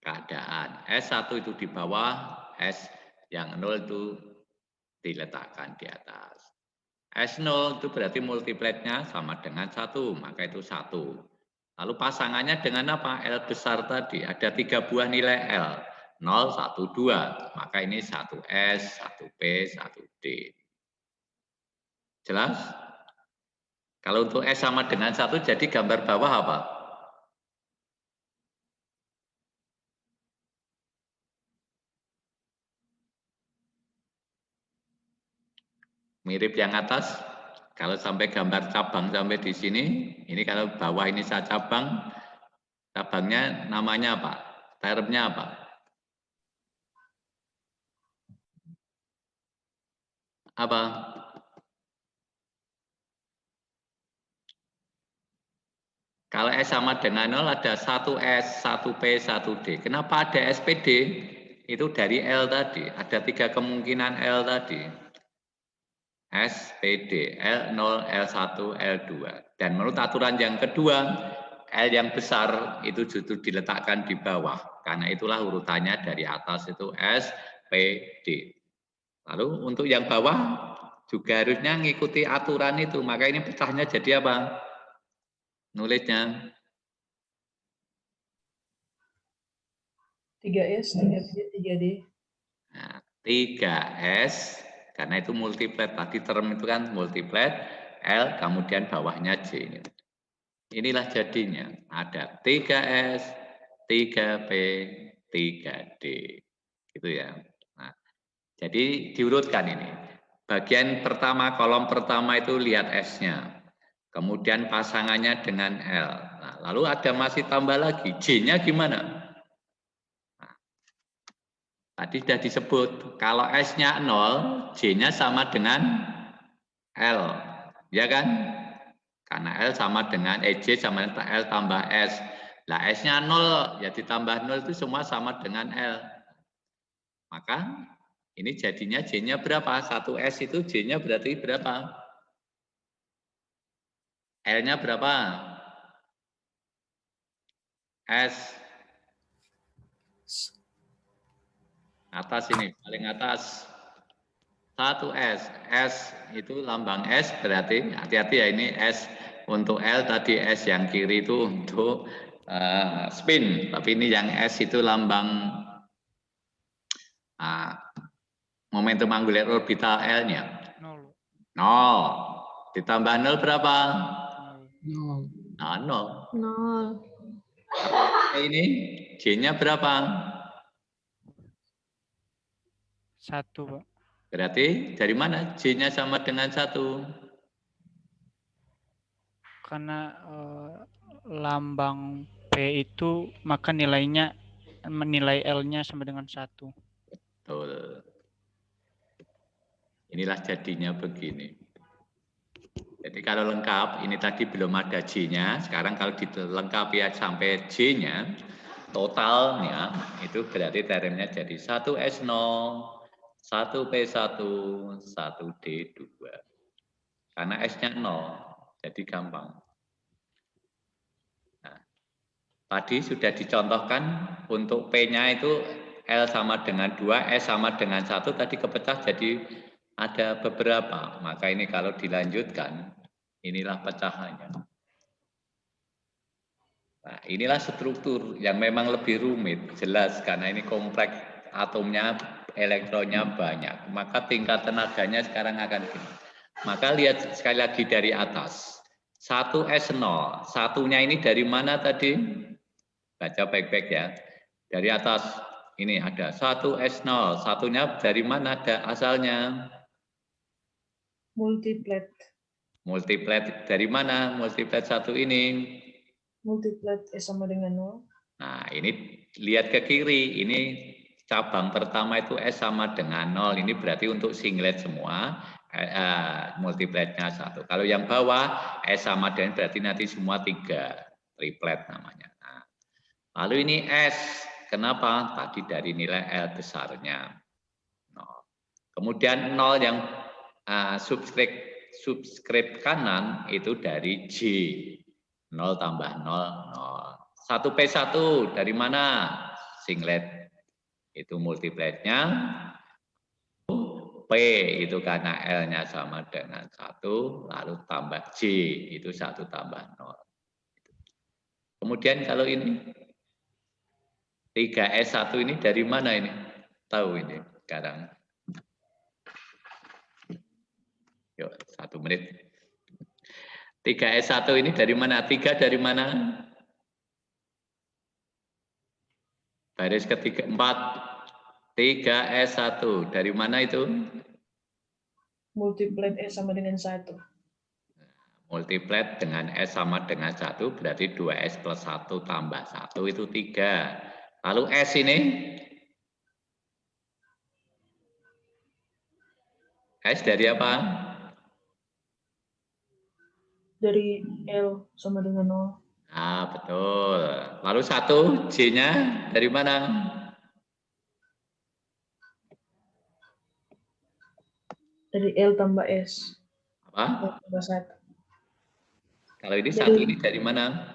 Keadaan S1 itu di bawah, S yang 0 itu diletakkan di atas. S0 itu berarti multipletnya sama dengan 1, maka itu 1. Lalu pasangannya dengan apa? L besar tadi, ada 3 buah nilai L. 0, 1, 2. Maka ini 1S, 1P, 1D. Jelas? Kalau untuk S sama dengan 1, jadi gambar bawah apa? Mirip yang atas. Kalau sampai gambar cabang sampai di sini, ini kalau bawah ini saya cabang, cabangnya namanya apa? Termnya apa? Apa? Kalau S sama dengan 0 ada 1S, 1P, 1D. Kenapa ada SPD? Itu dari L tadi. Ada 3 kemungkinan L tadi. S, PD, L0, L1, L2. Dan menurut aturan yang kedua, L yang besar itu justru diletakkan di bawah. Karena itulah urutannya dari atas itu S, P, D. Lalu untuk yang bawah juga harusnya ngikuti aturan itu. Maka ini pecahnya jadi apa? Nulisnya 3S, 3P, 3D. nah, 3S, karena itu multiplet. Tadi term itu kan multiplet, L, kemudian bawahnya J. Inilah jadinya. Ada 3S, 3P, 3D. Gitu ya. Nah, jadi diurutkan ini. Bagian pertama, kolom pertama itu lihat S-nya. Kemudian pasangannya dengan L. Nah, lalu ada masih tambah lagi. J-nya gimana? Nah, tadi sudah disebut. Kalau S-nya 0, J-nya sama dengan L. Ya kan? Karena L sama dengan J sama dengan L tambah S. Lah S-nya 0, ya ditambah 0 itu semua sama dengan L. Maka ini jadinya J-nya berapa? 1S itu J-nya berarti berapa? L-nya berapa? S. Atas ini, paling atas. 1S. S itu lambang S berarti, hati-hati ya ini S untuk L, tadi S yang kiri itu untuk spin. Tapi ini yang S itu lambang momentum angular orbital L-nya. 0. Ditambah 0 berapa? 0. Nah, 0. 0. Ini J-nya berapa? 1, Pak. Berarti dari mana? J-nya sama dengan 1. Karena lambang P itu maka nilainya menilai L-nya sama dengan 1. Betul. Inilah jadinya begini. Jadi kalau lengkap, ini tadi belum ada J-nya. Sekarang kalau dilengkapi ya sampai J-nya, totalnya itu berarti termnya jadi 1S0, 1P1, 1D2. Karena S-nya 0, jadi gampang. Nah, tadi sudah dicontohkan untuk P-nya itu L sama dengan 2, S sama dengan 1, tadi kepecah jadi ada beberapa. Maka ini kalau dilanjutkan, inilah pecahannya. Nah, inilah struktur yang memang lebih rumit, jelas karena ini kompleks atomnya, elektronnya banyak. Maka tingkat tenaganya sekarang akan gini. Maka lihat sekali lagi dari atas. 1S0, satunya ini dari mana tadi? Baca baik-baik ya. Dari atas ini ada 1S0, satunya dari mana ada asalnya? Multiplet. Multiplet dari mana? Multiplet satu ini? Multiplet S sama dengan 0. Nah, ini lihat ke kiri. Ini cabang pertama itu S sama dengan 0. Ini berarti untuk singlet semua. Multipletnya 1. Kalau yang bawah S sama dengan berarti nanti semua 3. Triplet namanya. Nah, lalu ini S. Kenapa? Tadi dari nilai L besarnya 0. Kemudian 0 yang subscript kanan itu dari J. 0 tambah 0, 0. 1P1 dari mana? Singlet. Itu multipletnya. P itu karena L-nya sama dengan 1, lalu tambah J, itu 1 tambah 0. Kemudian kalau ini, 3S1 ini dari mana ini? Tahu ini sekarang. Yuk, 1 menit. 3S1 ini dari mana? 3 dari mana? Baris ketiga 4. 3S1 dari mana itu? Multiplet S sama dengan 1. Multiplet dengan S sama dengan 1 berarti 2S plus 1 tambah 1 itu 3. Lalu S ini? S dari apa? Dari L sama dengan 0. Nah, betul. Lalu 1, J-nya dari mana? Dari L tambah S. Apa? L tambah 1. Kalau ini 1 ini dari mana?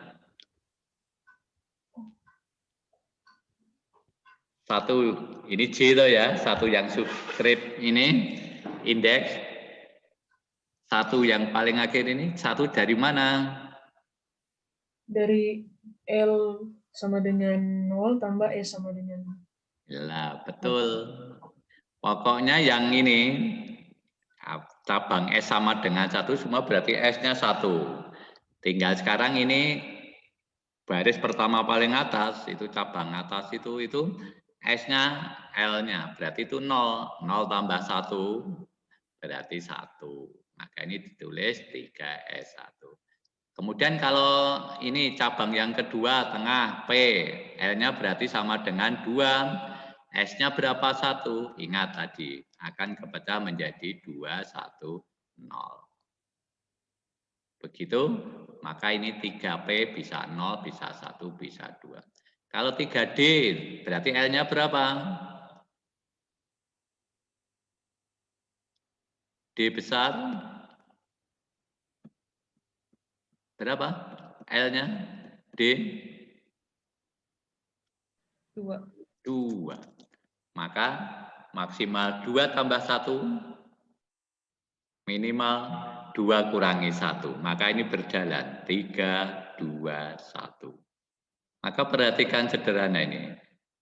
1, ini J loh ya. 1 yang subscript ini, indeks. 1 yang paling akhir ini, 1 dari mana? Dari L sama dengan 0 tambah S sama dengan 0. Ya, betul. Pokoknya yang ini cabang S sama dengan 1 semua berarti S-nya 1. Tinggal sekarang ini baris pertama paling atas itu cabang atas itu S-nya L-nya berarti itu 0. 0 tambah 1 berarti 1. Maka ini ditulis 3S1. Kemudian kalau ini cabang yang kedua tengah P, L-nya berarti sama dengan 2. S-nya berapa? 1. Ingat tadi, akan kepecah menjadi 2, 1, 0. Begitu, maka ini 3P bisa 0, bisa 1, bisa 2. Kalau 3D, berarti L-nya berapa? D besar? Berapa? L-nya? D? 2. 2. Maka maksimal 2 tambah 1 minimal 2 kurangi 1. Maka ini berjalan 3, 2, 1. Maka perhatikan sederhana ini.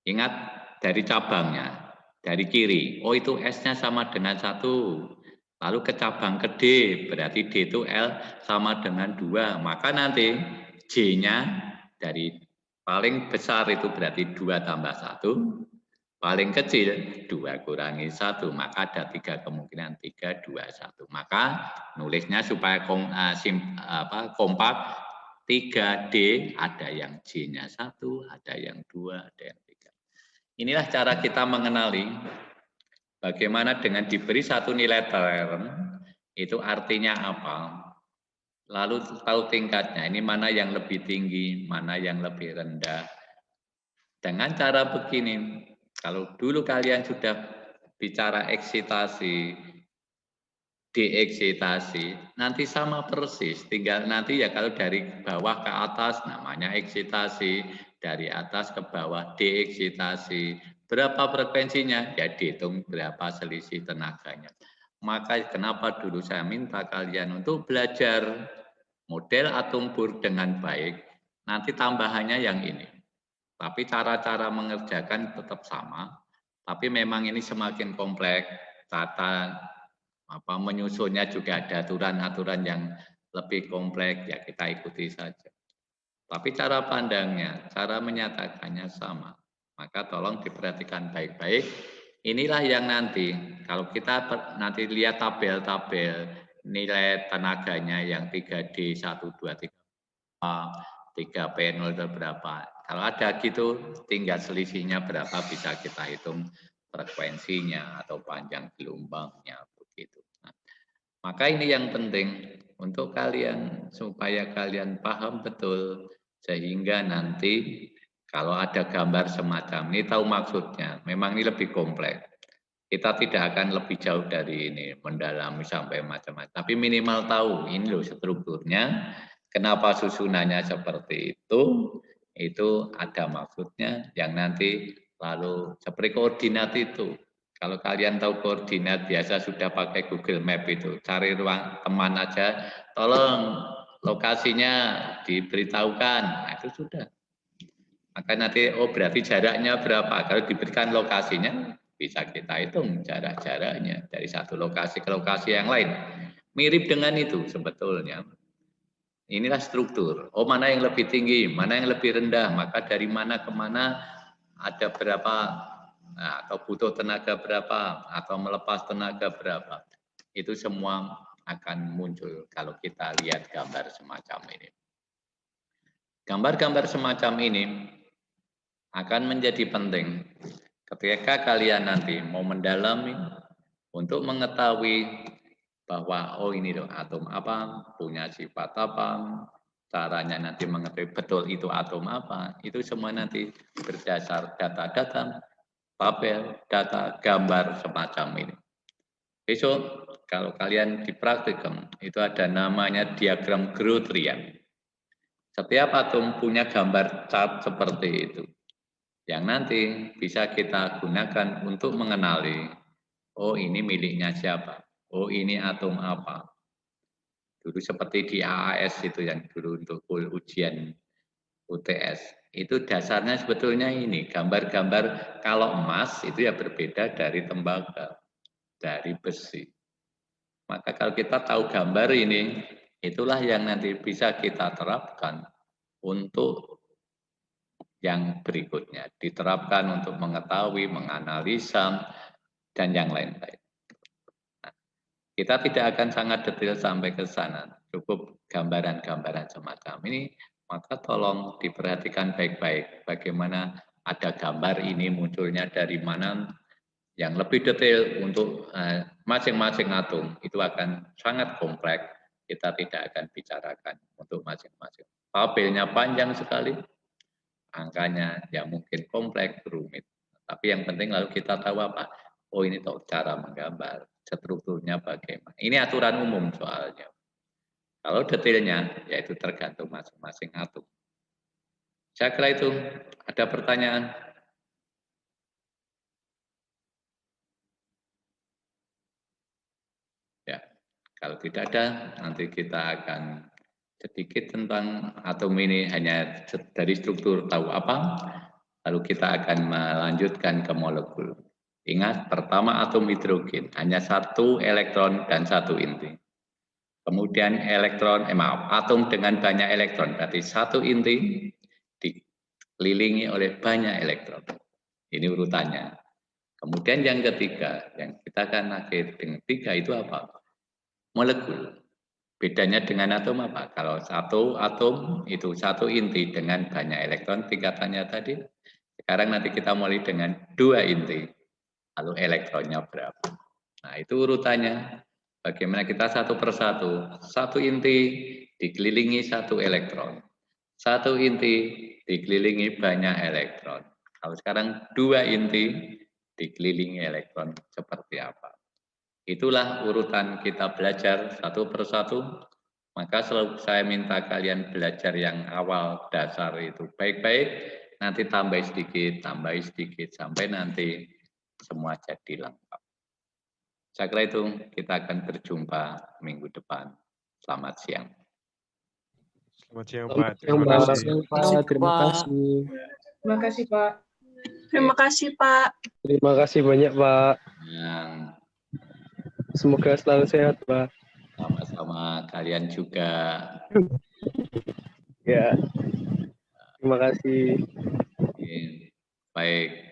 Ingat dari cabangnya, dari kiri. Oh itu S-nya sama dengan 1. Lalu ke cabang ke D, berarti D itu L sama dengan 2. Maka nanti J-nya dari paling besar itu berarti 2 tambah 1. Paling kecil 2 kurangi 1. Maka ada 3 kemungkinan 3, 2, 1. Maka nulisnya supaya kompak 3D ada yang J-nya 1, ada yang 2, ada yang 3. Inilah cara kita mengenali bagaimana dengan diberi satu nilai term, itu artinya apa. Lalu tahu tingkatnya, ini mana yang lebih tinggi, mana yang lebih rendah. Dengan cara begini, kalau dulu kalian sudah bicara eksitasi, dieksitasi, nanti sama persis. Tinggal nanti ya kalau dari bawah ke atas namanya eksitasi, dari atas ke bawah deeksitasi. Berapa frekuensinya? Ya dihitung berapa selisih tenaganya. Maka kenapa dulu saya minta kalian untuk belajar model atom Bohr dengan baik. Nanti tambahannya yang ini. Tapi cara-cara mengerjakan tetap sama. Tapi memang ini semakin kompleks. Tata menyusunnya juga ada aturan-aturan yang lebih kompleks, ya kita ikuti saja. Tapi cara pandangnya, cara menyatakannya sama. Maka tolong diperhatikan baik-baik. Inilah yang nanti, kalau kita nanti lihat tabel-tabel nilai tenaganya yang 3D, 1, 2, 3, 3P0 itu berapa. Kalau ada gitu, tinggal selisihnya berapa bisa kita hitung frekuensinya atau panjang gelombangnya begitu. Nah, maka ini yang penting untuk kalian supaya kalian paham betul sehingga nanti kalau ada gambar semacam ini tahu maksudnya. Memang ini lebih kompleks. Kita tidak akan lebih jauh dari ini mendalami sampai macam-macam. Tapi minimal tahu ini loh strukturnya. Kenapa susunannya seperti itu ada maksudnya yang nanti lalu seperti koordinat itu. Kalau kalian tahu koordinat biasa sudah pakai Google Map itu, cari ruang teman aja, tolong lokasinya diberitahukan, nah, itu sudah. Maka nanti, oh berarti jaraknya berapa, kalau diberikan lokasinya bisa kita hitung jarak-jaraknya dari satu lokasi ke lokasi yang lain. Mirip dengan itu sebetulnya. Inilah struktur. Oh mana yang lebih tinggi, mana yang lebih rendah, maka dari mana ke mana ada berapa, nah, atau butuh tenaga berapa, atau melepas tenaga berapa. Itu semua akan muncul kalau kita lihat gambar semacam ini. Gambar-gambar semacam ini akan menjadi penting ketika kalian nanti mau mendalami untuk mengetahui bahwa oh ini loh atom apa, punya sifat apa, caranya nanti mengetahui betul itu atom apa, itu semua nanti berdasar data-data, tabel, data, gambar semacam ini. Besok kalau kalian dipraktikkan itu ada namanya diagram Grotrian. Setiap atom punya gambar chart seperti itu. Yang nanti bisa kita gunakan untuk mengenali, oh ini miliknya siapa. Oh ini atom apa? Dulu seperti di AAS itu yang dulu untuk ujian UTS. Itu dasarnya sebetulnya ini, gambar-gambar kalau emas itu ya berbeda dari tembaga, dari besi. Maka kalau kita tahu gambar ini, itulah yang nanti bisa kita terapkan untuk yang berikutnya. Diterapkan untuk mengetahui, menganalisa, dan yang lain-lain. Kita tidak akan sangat detail sampai ke sana, cukup gambaran-gambaran semacam ini, maka tolong diperhatikan baik-baik bagaimana ada gambar ini munculnya dari mana, yang lebih detail untuk masing-masing atom itu akan sangat kompleks, kita tidak akan bicarakan untuk masing-masing. Tabelnya panjang sekali, angkanya ya mungkin kompleks, rumit. Tapi yang penting lalu kita tahu apa? Oh ini tahu cara menggambar, strukturnya bagaimana. Ini aturan umum soalnya. Kalau detailnya, yaitu tergantung masing-masing atom. Saya kira itu. Ada pertanyaan? Ya, kalau tidak ada, nanti kita akan sedikit tentang atom ini hanya dari struktur tahu apa, lalu kita akan melanjutkan ke molekul. Ingat, pertama atom hidrogen, hanya satu elektron dan satu inti. Kemudian atom dengan banyak elektron, berarti satu inti dikelilingi oleh banyak elektron. Ini urutannya. Kemudian yang ketiga, yang kita akan akhir dengan tiga itu apa? Molekul. Bedanya dengan atom apa? Kalau satu atom itu satu inti dengan banyak elektron, tingkatannya tadi. Sekarang nanti kita mulai dengan dua inti. Lalu elektronnya berapa? Nah itu urutannya. Bagaimana kita satu persatu. Satu inti dikelilingi satu elektron. Satu inti dikelilingi banyak elektron. Kalau sekarang dua inti dikelilingi elektron seperti apa? Itulah urutan kita belajar satu persatu. Maka selalu saya minta kalian belajar yang awal dasar itu baik-baik, nanti tambah sedikit, sampai nanti semua jadi lengkap. Saya kira itu, kita akan berjumpa minggu depan. Selamat siang. Selamat siang, Pak. Terima Terima kasih, kasih. Pak. Terima kasih. Terima kasih, Pak. Terima kasih, Pak. Terima kasih banyak, Pak. Yang Semoga selalu sehat, Pak. sama-sama kalian juga. Ya. Terima kasih. Baik.